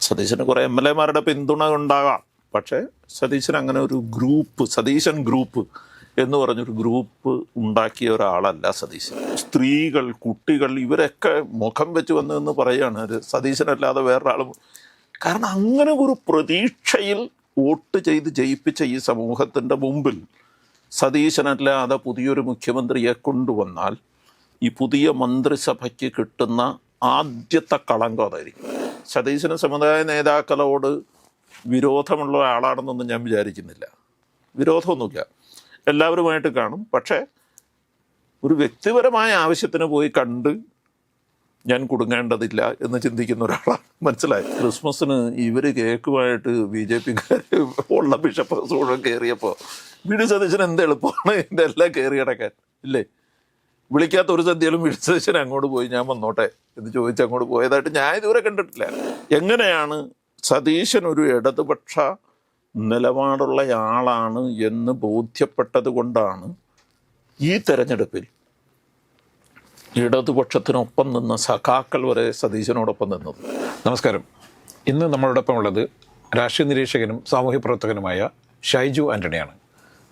സതീശന് കുറേ MLA-മാരുടെ പിന്തുണ ഉണ്ടാകാം. പക്ഷേ സതീശൻ അങ്ങനെ ഒരു ഗ്രൂപ്പ്, സതീശൻ ഗ്രൂപ്പ് എന്ന് പറഞ്ഞൊരു ഗ്രൂപ്പ് ഉണ്ടാക്കിയ ഒരാളല്ല സതീശൻ. സ്ത്രീകൾ, കുട്ടികൾ ഇവരൊക്കെ മുഖം വെച്ച് വന്നതെന്ന് പറയുകയാണ് ഒരു സതീശനല്ലാതെ വേറൊരാളും. കാരണം അങ്ങനെ ഒരു പ്രതീക്ഷയിൽ വോട്ട് ചെയ്ത് ജയിപ്പിച്ച ഈ സമൂഹത്തിൻ്റെ മുമ്പിൽ സതീശനല്ലാതെ പുതിയൊരു മുഖ്യമന്ത്രിയെ കൊണ്ടുവന്നാൽ ഈ പുതിയ മന്ത്രിസഭയ്ക്ക് കിട്ടുന്ന ആദ്യത്തെ കളങ്കം അതായിരിക്കും. സതീശന് സമുദായ നേതാക്കളോട് വിരോധമുള്ള ആളാണെന്നൊന്നും ഞാൻ വിചാരിക്കുന്നില്ല. വിരോധമൊന്നുമില്ല, എല്ലാവരുമായിട്ട് കാണും. പക്ഷേ ഒരു വ്യക്തിപരമായ ആവശ്യത്തിന് പോയി കണ്ട് ഞാൻ കുടുങ്ങേണ്ടതില്ല എന്ന് ചിന്തിക്കുന്ന ഒരാളാണ്. മനസ്സിലായി. ക്രിസ്മസിന് ഇവർ കേക്കുമായിട്ട് BJP-ക്കാർ ഉള്ള ബിഷപ്പ് മുഴുവൻ കയറിയപ്പോൾ വി.ഡി. സതീശൻ എന്ത് എളുപ്പമാണ് ഇതിൻ്റെ എല്ലാം കയറിയടക്കാൻ, ഇല്ലേ? വിളിക്കാത്ത ഒരു സദ്യയിലും വി.ഡി. സതീശൻ അങ്ങോട്ട് പോയി ഞാൻ വന്നോട്ടെ എന്ന് ചോദിച്ച് അങ്ങോട്ട് പോയതായിട്ട് ഞാൻ ഇതുവരെ കണ്ടിട്ടില്ല. എങ്ങനെയാണ് സതീശൻ ഒരു ഇടതുപക്ഷ നിലപാടുള്ള ആളാണ് എന്ന് ബോധ്യപ്പെട്ടത് കൊണ്ടാണ് ഈ തെരഞ്ഞെടുപ്പിൽ ഇടതുപക്ഷത്തിനൊപ്പം നിന്ന സഖാക്കൾ വരെ സതീശനോടൊപ്പം നിന്നത്. നമസ്കാരം. ഇന്ന് നമ്മളോടൊപ്പം ഉള്ളത് രാഷ്ട്രീയ നിരീക്ഷകനും സാമൂഹ്യ പ്രവർത്തകനുമായ ഷൈജു ആൻ്റണിയാണ്.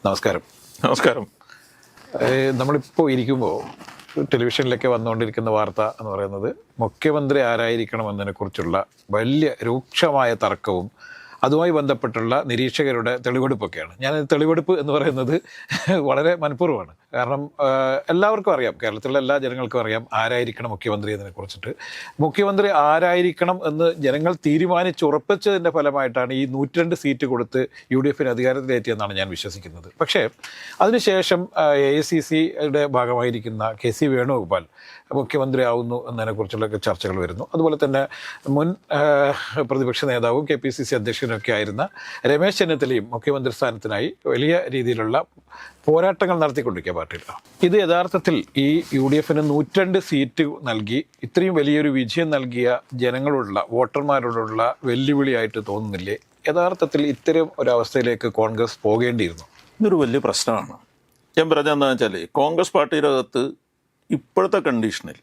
നമസ്കാരം. നമസ്കാരം. നമ്മളിപ്പോൾ ഇരിക്കുമ്പോൾ ടെലിവിഷനിലൊക്കെ വന്നുകൊണ്ടിരിക്കുന്ന വാർത്ത എന്ന് പറയുന്നത് മുഖ്യമന്ത്രി ആരായിരിക്കണമെന്നതിനെക്കുറിച്ചുള്ള വലിയ രൂക്ഷമായ തർക്കവും അതുമായി ബന്ധപ്പെട്ടുള്ള നിരീക്ഷകരുടെ തെളിവെടുപ്പൊക്കെയാണ്. ഞാൻ തെളിവെടുപ്പ് എന്ന് പറയുന്നത് വളരെ മനഃപൂർവ്വമാണ്. കാരണം എല്ലാവർക്കും അറിയാം, കേരളത്തിലെ എല്ലാ ജനങ്ങൾക്കും അറിയാം ആരായിരിക്കണം മുഖ്യമന്ത്രി എന്നതിനെക്കുറിച്ചിട്ട്. മുഖ്യമന്ത്രി ആരായിരിക്കണം എന്ന് ജനങ്ങൾ തീരുമാനിച്ചുറപ്പിച്ചതിൻ്റെ ഫലമായിട്ടാണ് ഈ 102 സീറ്റ് കൊടുത്ത് UDF-ന് അധികാരത്തിലേറ്റിയെന്നാണ് ഞാൻ വിശ്വസിക്കുന്നത്. പക്ഷേ അതിനുശേഷം AICC-യുടെ ഭാഗമായിരിക്കുന്ന KC വേണുഗോപാൽ മുഖ്യമന്ത്രി ആവുന്നു എന്നതിനെക്കുറിച്ചുള്ള ചർച്ചകൾ വരുന്നു. അതുപോലെ തന്നെ മുൻ പ്രതിപക്ഷ നേതാവും KPCC അധ്യക്ഷനൊക്കെ ആയിരുന്ന രമേശ് ചെന്നിത്തലയും മുഖ്യമന്ത്രി സ്ഥാനത്തിനായി വലിയ രീതിയിലുള്ള പോരാട്ടങ്ങൾ നടത്തിക്കൊണ്ടിരിക്കുക പാർട്ടിയിലാണ്. ഇത് യഥാർത്ഥത്തിൽ ഈ UDF-ന് 102 സീറ്റ് നൽകി ഇത്രയും വലിയൊരു വിജയം നൽകിയ ജനങ്ങളോടുള്ള, വോട്ടർമാരോടുള്ള വെല്ലുവിളിയായിട്ട് തോന്നുന്നില്ലേ? യഥാർത്ഥത്തിൽ ഇത്തരം ഒരവസ്ഥയിലേക്ക് കോൺഗ്രസ് പോകേണ്ടിയിരുന്നു. ഇതൊരു വലിയ പ്രശ്നമാണ്. ഞാൻ പറഞ്ഞതെന്താണെന്ന് വെച്ചാൽ കോൺഗ്രസ് പാർട്ടിയുടെ അകത്ത് ഇപ്പോഴത്തെ കണ്ടീഷനിൽ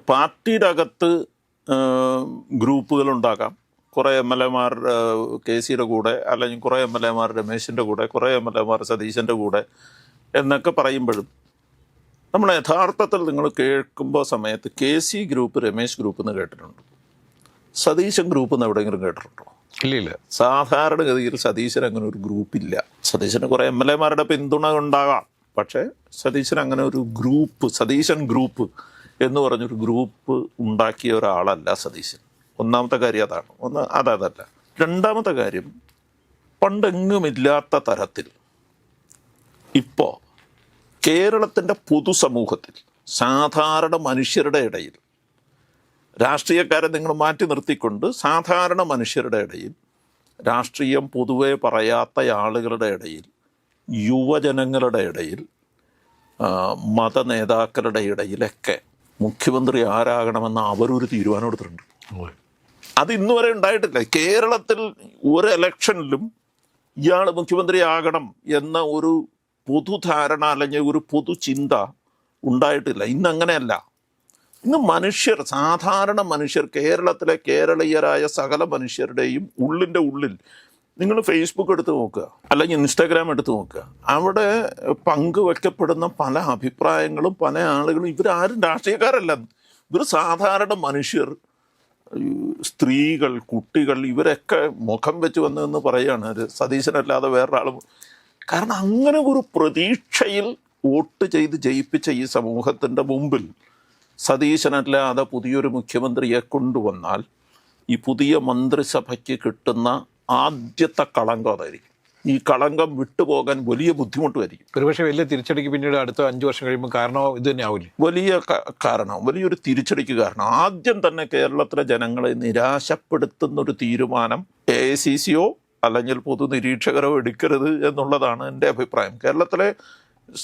പാർട്ടിയുടെ അകത്ത് ഗ്രൂപ്പുകളുണ്ടാകാം. കുറേ MLA-മാർ KC-യുടെ കൂടെ, അല്ലെങ്കിൽ കുറേ MLA-മാർ രമേശിൻ്റെ കൂടെ, കുറേ MLA-മാർ സതീശൻ്റെ കൂടെ എന്നൊക്കെ പറയുമ്പോഴും നമ്മൾ യഥാർത്ഥത്തിൽ നിങ്ങൾ കേൾക്കുമ്പോൾ സമയത്ത് KC ഗ്രൂപ്പ്, രമേശ് ഗ്രൂപ്പ് എന്ന് കേട്ടിട്ടുണ്ട്. സതീശൻ ഗ്രൂപ്പ് എന്ന് എവിടെയെങ്കിലും കേട്ടിട്ടുണ്ടോ? ഇല്ല. സാധാരണഗതിയിൽ സതീശൻ അങ്ങനെ ഒരു ഗ്രൂപ്പില്ല. സതീശന് കുറേ MLA-മാരുടെ പിന്തുണ ഉണ്ടാകാം. പക്ഷേ സതീശൻ അങ്ങനെ ഒരു ഗ്രൂപ്പ്, സതീശൻ ഗ്രൂപ്പ് എന്ന് പറഞ്ഞൊരു ഗ്രൂപ്പ് ഉണ്ടാക്കിയ ഒരാളല്ല സതീശൻ. ഒന്നാമത്തെ കാര്യം അതാണ്. അതല്ല. രണ്ടാമത്തെ കാര്യം, പണ്ടെങ്ങുമില്ലാത്ത തരത്തിൽ ഇപ്പോൾ കേരളത്തിൻ്റെ പൊതുസമൂഹത്തിൽ സാധാരണ മനുഷ്യരുടെ ഇടയിൽ, രാഷ്ട്രീയക്കാരെ നിങ്ങൾ മാറ്റി നിർത്തിക്കൊണ്ട് സാധാരണ മനുഷ്യരുടെ ഇടയിൽ, രാഷ്ട്രീയം പൊതുവെ പറയാത്ത ആളുകളുടെ ഇടയിൽ, യുവജനങ്ങളുടെ ഇടയിൽ, മതനേതാക്കളുടെ ഇടയിലൊക്കെ മുഖ്യമന്ത്രി ആരാകണമെന്ന് അവരൊരു തീരുമാനം എടുത്തിട്ടുണ്ട്. അത് ഇന്നു വരെ ഉണ്ടായിട്ടില്ല. കേരളത്തിൽ ഒരു ഇലക്ഷനിലും ഇയാൾ മുഖ്യമന്ത്രി ആകണം എന്ന ഒരു പൊതുധാരണ അല്ലെങ്കിൽ ഒരു പൊതുചിന്ത ഉണ്ടായിട്ടില്ല. ഇന്നങ്ങനെയല്ല. ഇന്ന് മനുഷ്യർ, സാധാരണ മനുഷ്യർ, കേരളത്തിലെ കേരളീയരായ സകല മനുഷ്യരുടെയും ഉള്ളിൻ്റെ ഉള്ളിൽ നിങ്ങൾ ഫേസ്ബുക്ക് എടുത്ത് നോക്കുക, അല്ലെങ്കിൽ ഇൻസ്റ്റാഗ്രാം എടുത്ത് നോക്കുക, അവിടെ പങ്കുവെക്കപ്പെടുന്ന പല അഭിപ്രായങ്ങളും പല ആളുകളും ഇവരാരും രാഷ്ട്രീയക്കാരല്ല, ഇവർ സാധാരണ മനുഷ്യർ, സ്ത്രീകൾ, കുട്ടികൾ ഇവരൊക്കെ മുഖം വെച്ച് വന്നതെന്ന് പറയുകയാണ് ഒരു സതീശനല്ലാതെ വേറൊരാളും. കാരണം അങ്ങനെ ഒരു പ്രതീക്ഷയിൽ വോട്ട് ചെയ്ത് ജയിപ്പിച്ച ഈ സമൂഹത്തിൻ്റെ മുമ്പിൽ സതീശനല്ലാതെ പുതിയൊരു മുഖ്യമന്ത്രിയെ കൊണ്ടുവന്നാൽ ഈ പുതിയ മന്ത്രിസഭയ്ക്ക് കിട്ടുന്ന ആദ്യത്തെ കളങ്കം അതായിരിക്കും. ഈ കളങ്കം വിട്ടുപോകാൻ വലിയ ബുദ്ധിമുട്ടുമായിരിക്കും. ഒരുപക്ഷെ വലിയ തിരിച്ചടിക്ക് പിന്നീട് അടുത്ത 5 വർഷം കഴിയുമ്പോൾ കാരണം ഇത് തന്നെ ആവില്ലേ? വലിയൊരു തിരിച്ചടിക്ക് കാരണം ആദ്യം തന്നെ കേരളത്തിലെ ജനങ്ങളെ നിരാശപ്പെടുത്തുന്നൊരു തീരുമാനം AICC-യോ അല്ലെങ്കിൽ പൊതുനിരീക്ഷകരോ എടുക്കരുത് എന്നുള്ളതാണ് എൻ്റെ അഭിപ്രായം. കേരളത്തിലെ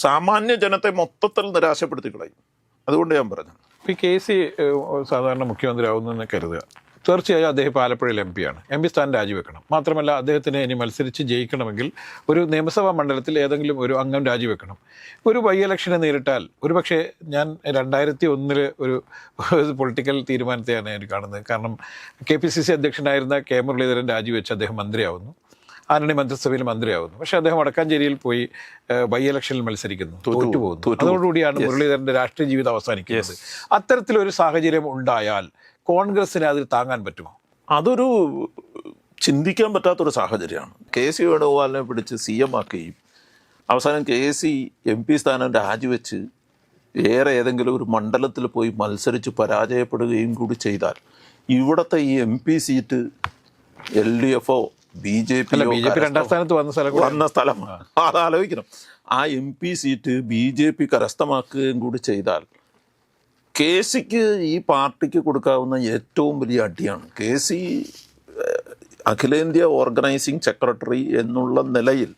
സാമാന്യ ജനത്തെ മൊത്തത്തിൽ നിരാശപ്പെടുത്തി കളയും. അതുകൊണ്ട് ഞാൻ പറഞ്ഞു, ഈ KC സാധാരണ മുഖ്യമന്ത്രി ആവുന്നതെന്ന് കരുതുക. തീർച്ചയായും അദ്ദേഹം ഇപ്പോൾ ആലപ്പുഴയിൽ MP ആണ്. MP സ്ഥാനം രാജിവെക്കണം. മാത്രമല്ല അദ്ദേഹത്തിന് ഇനി മത്സരിച്ച് ജയിക്കണമെങ്കിൽ ഒരു നിയമസഭാ മണ്ഡലത്തിൽ ഏതെങ്കിലും ഒരു അംഗം രാജിവെക്കണം. ഒരു ബൈ ഇലക്ഷനെ നേരിട്ടാൽ ഒരുപക്ഷെ ഞാൻ 2001 ഒരു പൊളിറ്റിക്കൽ തീരുമാനത്തെയാണ് ഞാൻ കാണുന്നത്. കാരണം KPCC അധ്യക്ഷനായിരുന്ന K മുരളീധരൻ രാജിവെച്ച് അദ്ദേഹം മന്ത്രിയാവുന്നു. ആന്റണി മന്ത്രിസഭയിൽ മന്ത്രിയാവുന്നു. പക്ഷേ അദ്ദേഹം വടക്കാഞ്ചേരിയിൽ പോയി ബൈ ഇലക്ഷനിൽ മത്സരിക്കുന്നു, തോറ്റുപോകുന്നു. അതോടുകൂടിയാണ് മുരളീധരൻ്റെ രാഷ്ട്രീയ ജീവിതം അവസാനിക്കുന്നത്. അത്തരത്തിലൊരു സാഹചര്യം ഉണ്ടായാൽ കോൺഗ്രസിന് അതിൽ താങ്ങാൻ പറ്റുമോ? അതൊരു ചിന്തിക്കാൻ പറ്റാത്തൊരു സാഹചര്യമാണ്. KC വേണുഗോപാലിനെ പിടിച്ച് CM ആക്കുകയും അവസാനം KC MP സ്ഥാനം രാജിവെച്ച് വേറെ ഏതെങ്കിലും ഒരു മണ്ഡലത്തിൽ പോയി മത്സരിച്ച് പരാജയപ്പെടുകയും കൂടി ചെയ്താൽ ഇവിടുത്തെ ഈ MP സീറ്റ് LDFോ BJP രണ്ടാം സ്ഥാനത്ത് വന്ന സ്ഥലമാണ്. അതാലോചിക്കണം. ആ MP സീറ്റ് BJP കരസ്ഥമാക്കുകയും കൂടി ചെയ്താൽ KCക്ക് ഈ പാർട്ടിക്ക് കൊടുക്കാവുന്ന ഏറ്റവും വലിയ അടിയാണ്. KC അഖിലേന്ത്യാ ഓർഗനൈസിങ് സെക്രട്ടറി എന്നുള്ള നിലയിൽ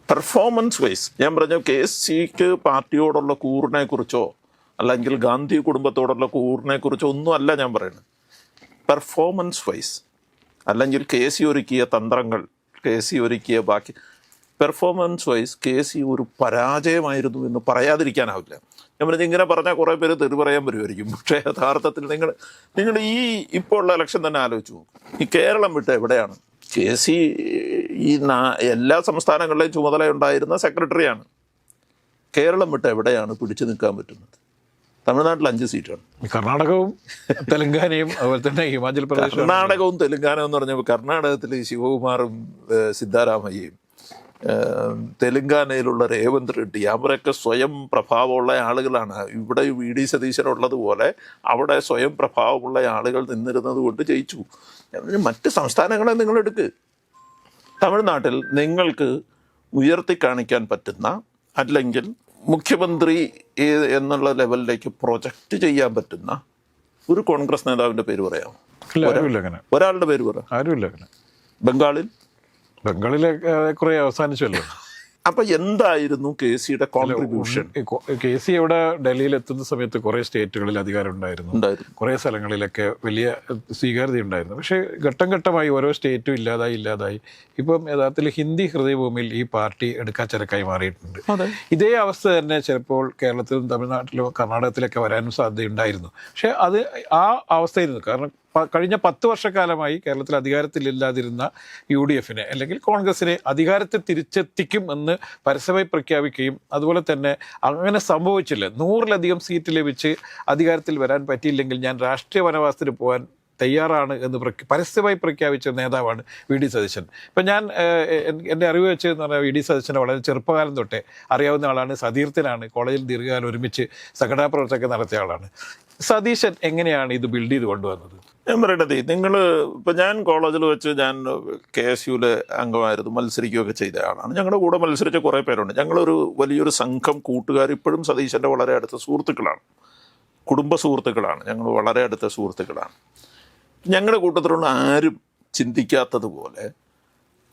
പെർഫോമൻസ് വൈസ് ഞാൻ പറഞ്ഞു, KCക്ക് പാർട്ടിയോടുള്ള കൂറിനെക്കുറിച്ചോ അല്ലെങ്കിൽ ഗാന്ധി കുടുംബത്തോടുള്ള കൂറിനെക്കുറിച്ചോ ഒന്നും അല്ല ഞാൻ പറയുന്നത്. പെർഫോമൻസ് വൈസ് അല്ലെങ്കിൽ KC ഒരുക്കിയ തന്ത്രങ്ങൾ, KC ഒരുക്കിയ ബാക്കി പെർഫോമൻസ് വൈസ് KC ഒരു പരാജയമായിരുന്നു എന്ന് പറയാതിരിക്കാനാവില്ല. ഞാൻ പറഞ്ഞത് ഇങ്ങനെ പറഞ്ഞാൽ കുറേ പേര് തെറി പറയാൻ വരുമായിരിക്കും. പക്ഷേ യഥാർത്ഥത്തിൽ നിങ്ങൾ ഈ ഇപ്പോൾ ഉള്ള ഇലക്ഷൻ തന്നെ ആലോചിച്ച് നോക്കും. ഈ കേരളം വിട്ട് എവിടെയാണ് KC ഈ എല്ലാ സംസ്ഥാനങ്ങളിലെയും ചുമതലയുണ്ടായിരുന്ന സെക്രട്ടറിയാണ്. കേരളം വിട്ട് എവിടെയാണ് പിടിച്ചു നിൽക്കാൻ പറ്റുന്നത്? തമിഴ്നാട്ടിൽ 5 സീറ്റാണ്. കർണാടകവും തെലങ്കാനയും അതുപോലെ തന്നെ ഹിമാചൽ പ്രദേശ്. കർണാടകവും തെലങ്കാനയും എന്ന് പറഞ്ഞപ്പോൾ കർണാടകത്തിൽ ശിവകുമാറും സിദ്ധാരാമയ്യയും തെലങ്കാനയിലുള്ള രേവന്ത് റെഡ്ഡി അവരൊക്കെ സ്വയം പ്രഭാവമുള്ള ആളുകളാണ്. ഇവിടെ VD സതീശനുള്ളതുപോലെ അവിടെ സ്വയം പ്രഭാവമുള്ള ആളുകൾ നിന്നിരുന്നത് കൊണ്ട് ജയിച്ചു. മറ്റ് സംസ്ഥാനങ്ങളെ നിങ്ങളെടുക്ക്. തമിഴ്നാട്ടിൽ നിങ്ങൾക്ക് ഉയർത്തി കാണിക്കാൻ പറ്റുന്ന അല്ലെങ്കിൽ മുഖ്യമന്ത്രി എന്നുള്ള ലെവലിലേക്ക് പ്രൊജക്റ്റ് ചെയ്യാൻ പറ്റുന്ന ഒരു കോൺഗ്രസ് നേതാവിൻ്റെ പേര് പറയാമോ? ഒരാളുടെ പേര് പറയാം. ആരുമില്ല. ബംഗാളിലെ കുറെ അവസാനിച്ചല്ലോ. അപ്പൊ എന്തായിരുന്നു KCയുടെ കോൺട്രിബ്യൂഷൻ? KC അവിടെ ഡൽഹിയിൽ എത്തുന്ന സമയത്ത് കുറെ സ്റ്റേറ്റുകളിൽ അധികാരം ഉണ്ടായിരുന്നു, കുറെ സ്ഥലങ്ങളിലൊക്കെ വലിയ സ്വീകാര്യത ഉണ്ടായിരുന്നു. പക്ഷേ ഘട്ടം ഘട്ടമായി ഓരോ സ്റ്റേറ്റും ഇല്ലാതായി ഇപ്പം യഥാർത്ഥത്തിൽ ഹിന്ദി ഹൃദയഭൂമിയിൽ ഈ പാർട്ടി എടുക്കാച്ചരക്കായി മാറിയിട്ടുണ്ട്. ഇതേ അവസ്ഥ തന്നെ ചിലപ്പോൾ കേരളത്തിലും തമിഴ്നാട്ടിലും കർണാടകത്തിലൊക്കെ വരാനും സാധ്യതയുണ്ടായിരുന്നു. പക്ഷേ അത് ആ അവസ്ഥയായിരുന്നു. കാരണം കഴിഞ്ഞ 10 വർഷക്കാലമായി കേരളത്തിൽ അധികാരത്തിലില്ലാതിരുന്ന UDFനെ അല്ലെങ്കിൽ കോൺഗ്രസിനെ അധികാരത്തിൽ തിരിച്ചെത്തിക്കും എന്ന് പരസ്യമായി പ്രഖ്യാപിക്കുകയും അതുപോലെ തന്നെ അങ്ങനെ സംഭവിച്ചില്ല. 100-ലധികം സീറ്റ് ലഭിച്ച് അധികാരത്തിൽ വരാൻ പറ്റിയില്ലെങ്കിൽ ഞാൻ രാഷ്ട്രീയ വനവാസത്തിന് പോകാൻ തയ്യാറാണ് എന്ന് പരസ്യമായി പ്രഖ്യാപിച്ച നേതാവാണ് VD സതീശൻ. ഇപ്പം ഞാൻ എൻ്റെ അറിവ് വെച്ച് എന്ന് പറഞ്ഞാൽ VD സതീശനെ വളരെ ചെറുപ്പകാലം തൊട്ടേ അറിയാവുന്ന ആളാണ്. സതീർത്ഥനാണ്. കോളേജിൽ ദീർഘകാലം ഒരുമിച്ച് സംഘടനാ പ്രവർത്തനമൊക്കെ നടത്തിയ ആളാണ്. സതീശൻ എങ്ങനെയാണ് ഇത് ബിൽഡ് ചെയ്ത് കൊണ്ടുവന്നത്? ഞാൻ പറയണത്, ഇപ്പം ഞാൻ കോളേജിൽ വെച്ച് ഞാൻ KSUവിലെ അംഗമായിരുന്നു, മത്സരിക്കുകയൊക്കെ ചെയ്ത ആളാണ്. ഞങ്ങളുടെ കൂടെ മത്സരിച്ച കുറേ പേരുണ്ട്. ഞങ്ങളൊരു വലിയൊരു സംഘം കൂട്ടുകാർ ഇപ്പോഴും സതീശൻ്റെ വളരെ അടുത്ത സുഹൃത്തുക്കളാണ്, കുടുംബ സുഹൃത്തുക്കളാണ്. ഞങ്ങൾ വളരെ അടുത്ത സുഹൃത്തുക്കളാണ്. ഞങ്ങളുടെ കൂട്ടത്തിലുള്ള ആരും ചിന്തിക്കാത്തതുപോലെ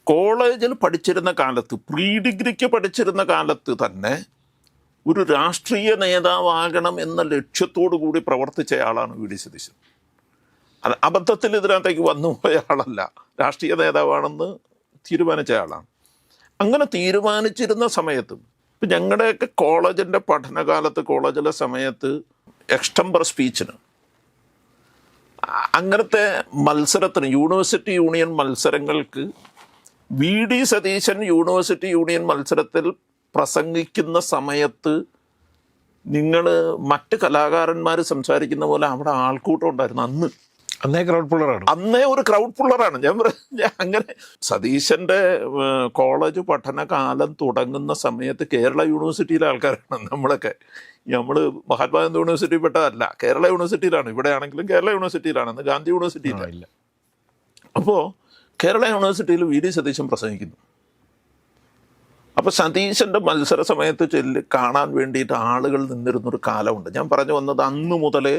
കോളേജിൽ പഠിച്ചിരുന്ന കാലത്ത്, പ്രീ ഡിഗ്രിക്ക് പഠിച്ചിരുന്ന കാലത്ത് തന്നെ ഒരു രാഷ്ട്രീയ നേതാവാകണം എന്ന ലക്ഷ്യത്തോടു കൂടി പ്രവർത്തിച്ചയാളാണ് VD സതീശൻ. അത് അബദ്ധത്തിൽ ഇതിനകത്തേക്ക് വന്നുപോയ ആളല്ല, രാഷ്ട്രീയ നേതാവാണെന്ന് തീരുമാനിച്ച ആളാണ്. അങ്ങനെ തീരുമാനിച്ചിരുന്ന സമയത്തും ഇപ്പം ഞങ്ങളുടെയൊക്കെ കോളേജിൻ്റെ പഠനകാലത്ത്, കോളേജിലെ സമയത്ത് എക്സ്റ്റംബർ സ്പീച്ചിന് അങ്ങനത്തെ മത്സരത്തിന് യൂണിവേഴ്സിറ്റി യൂണിയൻ മത്സരങ്ങൾക്ക് VD സതീശൻ യൂണിവേഴ്സിറ്റി യൂണിയൻ മത്സരത്തിൽ പ്രസംഗിക്കുന്ന സമയത്ത് നിങ്ങൾ മറ്റ് കലാകാരന്മാർ സംസാരിക്കുന്ന പോലെ അവിടെ ആൾക്കൂട്ടം ഉണ്ടായിരുന്നു. അന്നേ ഒരു ക്രൗഡ് പുള്ളറാണ്. ഞാൻ അങ്ങനെ സതീശൻ്റെ കോളേജ് പഠനകാലം തുടങ്ങുന്ന സമയത്ത് കേരള യൂണിവേഴ്സിറ്റിയിലെ ആൾക്കാരാണ് നമ്മളൊക്കെ. നമ്മൾ മഹാത്മാഗാന്ധി യൂണിവേഴ്സിറ്റി പെട്ടതല്ല, കേരള യൂണിവേഴ്സിറ്റിയിലാണ്. ഇവിടെ ആണെങ്കിലും കേരള യൂണിവേഴ്സിറ്റിയിലാണ്, അന്ന് ഗാന്ധി യൂണിവേഴ്സിറ്റിയിലില്ല. അപ്പോൾ കേരള യൂണിവേഴ്സിറ്റിയിൽ VD സതീശൻ പ്രസംഗിക്കുന്നു. അപ്പോൾ സതീശൻ്റെ മത്സര സമയത്ത് കാണാൻ വേണ്ടിയിട്ട് ആളുകൾ നിന്നിരുന്നൊരു കാലമുണ്ട്. ഞാൻ പറഞ്ഞു വന്നത് അന്ന് മുതലേ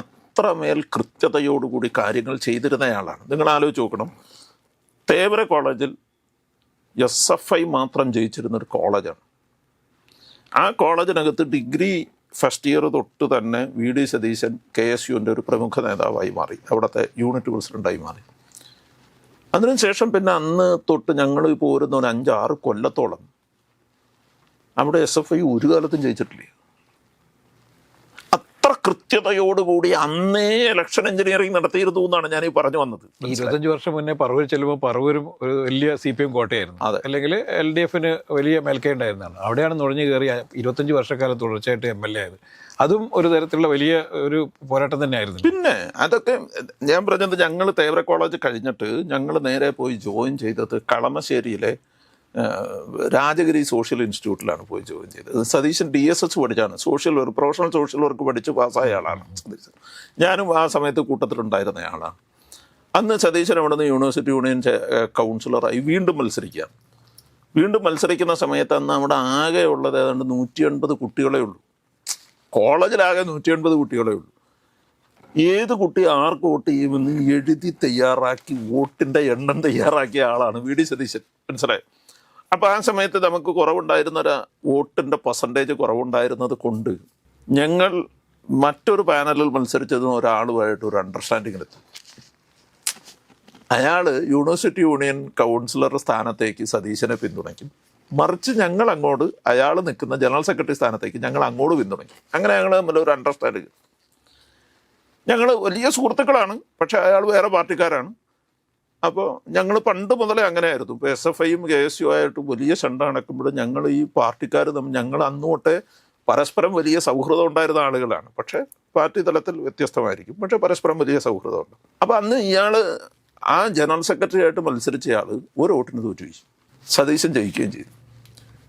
അത്രമേൽ കൃത്യതയോടുകൂടി കാര്യങ്ങൾ ചെയ്തിരുന്നയാളാണ്. നിങ്ങൾ ആലോചിച്ച് നോക്കണം, തേവര കോളേജിൽ SFI മാത്രം ജയിച്ചിരുന്നൊരു കോളേജാണ്. ആ കോളേജിനകത്ത് ഡിഗ്രി ഫസ്റ്റ് ഇയർ തൊട്ട് തന്നെ വി ഡി സതീശൻ KSUവിൻ്റെ ഒരു പ്രമുഖ നേതാവായി മാറി, അവിടുത്തെ യൂണിറ്റ് പ്രസിഡൻ്റായി മാറി. അതിനുശേഷം പിന്നെ അന്ന് തൊട്ട് ഞങ്ങൾ പോരുന്ന ഒരു 5-6 കൊല്ലത്തോളം അവിടെ SFI ഒരു കാലത്തും ജയിച്ചിട്ടില്ല. അത്ര കൃത്യതയോടുകൂടി അന്നേ ഇലക്ഷൻ എഞ്ചിനീയറിംഗ് നടത്തിയിരുന്നു എന്നാണ് ഞാൻ ഈ പറഞ്ഞു വന്നത്. 25 വർഷം മുന്നേ പറവൂർ ചെല്ലുമ്പോൾ പറവൂരും ഒരു വലിയ CPM കോട്ടയായിരുന്നു, അല്ലെങ്കിൽ LDFന് വലിയ മേൽക്കൈണ്ടായിരുന്നതാണ്. അവിടെയാണ് നുഴഞ്ഞു കയറി 25 വർഷക്കാലം തുടർച്ചയായിട്ട് MLA ആയത്. അതും ഒരു തരത്തിലുള്ള വലിയ ഒരു പോരാട്ടം തന്നെയായിരുന്നു. പിന്നെ അതൊക്കെ ഞാൻ പറഞ്ഞത്, ഞങ്ങൾ തേവര കോളേജ് കഴിഞ്ഞിട്ട് ഞങ്ങൾ നേരെ പോയി ജോയിൻ ചെയ്തത് കളമശ്ശേരിയിലെ രാജഗിരി സോഷ്യൽ ഇൻസ്റ്റിറ്റ്യൂട്ടിലാണ് പോയി ജോയിൻ ചെയ്തത്. സതീശൻ DSS പഠിച്ചാണ്, social work, professional social work പഠിച്ച് പാസ്സായ ആളാണ് സതീശൻ. ഞാനും ആ സമയത്ത് കൂട്ടത്തിലുണ്ടായിരുന്ന ആളാണ്. അന്ന് സതീശൻ അവിടെ നിന്ന് യൂണിവേഴ്സിറ്റി യൂണിയൻ കൗൺസിലറായി വീണ്ടും മത്സരിക്കുകയാണ്. വീണ്ടും മത്സരിക്കുന്ന സമയത്ത് അന്ന് അവിടെ ആകെ ഉള്ളത് ഏതാണ്ട് 180 കുട്ടികളേ ഉള്ളൂ. കോളേജിലാകെ 180 കുട്ടികളേ ഉള്ളൂ. ഏത് കുട്ടി ആർക്ക് വോട്ട് ചെയ്യുമെന്ന് എഴുതി തയ്യാറാക്കി വോട്ടിൻ്റെ എണ്ണം തയ്യാറാക്കിയ ആളാണ് വി ഡി സതീശൻ. മനസ്സിലായി? അപ്പോൾ ആ സമയത്ത് നമുക്ക് കുറവുണ്ടായിരുന്ന വോട്ടിൻ്റെ പെർസെൻറ്റേജ് കുറവുണ്ടായിരുന്നത് കൊണ്ട് ഞങ്ങൾ മറ്റൊരു പാനലിൽ മത്സരിച്ചതും ഒരാളുമായിട്ട് ഒരു അണ്ടർസ്റ്റാൻഡിങ്ങിലെത്തി. അയാൾ യൂണിവേഴ്സിറ്റി യൂണിയൻ കൗൺസിലർ സ്ഥാനത്തേക്ക് സതീശനെ പിന്തുണയ്ക്കും, മറിച്ച് ഞങ്ങൾ അങ്ങോട്ട് അയാൾ നിൽക്കുന്ന ജനറൽ സെക്രട്ടറി സ്ഥാനത്തേക്ക് ഞങ്ങൾ അങ്ങോട്ട് പിന്തുണയ്ക്കും. അങ്ങനെ ഞങ്ങൾ തമ്മിൽ ഒരു അണ്ടർസ്റ്റാൻഡിങ്. ഞങ്ങൾ വലിയ സുഹൃത്തുക്കളാണ്, പക്ഷെ അയാൾ വേറെ പാർട്ടിക്കാരാണ്. അപ്പോൾ ഞങ്ങൾ പണ്ട് മുതലേ അങ്ങനെയായിരുന്നു. ഇപ്പോൾ SFIയും KSU ആയിട്ട് വലിയ ശണ്ട നടക്കുമ്പോഴും ഞങ്ങൾ ഈ പാർട്ടിക്കാർ ഞങ്ങൾ അന്ന് തൊട്ടേ പരസ്പരം വലിയ സൗഹൃദം ഉണ്ടായിരുന്ന ആളുകളാണ്. പക്ഷേ പാർട്ടി തലത്തിൽ വ്യത്യസ്തമായിരിക്കും, പക്ഷേ പരസ്പരം വലിയ സൗഹൃദമുണ്ട്. അപ്പോൾ അന്ന് ഇയാൾ ആ ജനറൽ സെക്രട്ടറി ആയിട്ട് മത്സരിച്ചയാൾ ഒരു വോട്ടിന് തോറ്റുപോയി. സതീശൻ ജയിക്കുകയും ചെയ്തു.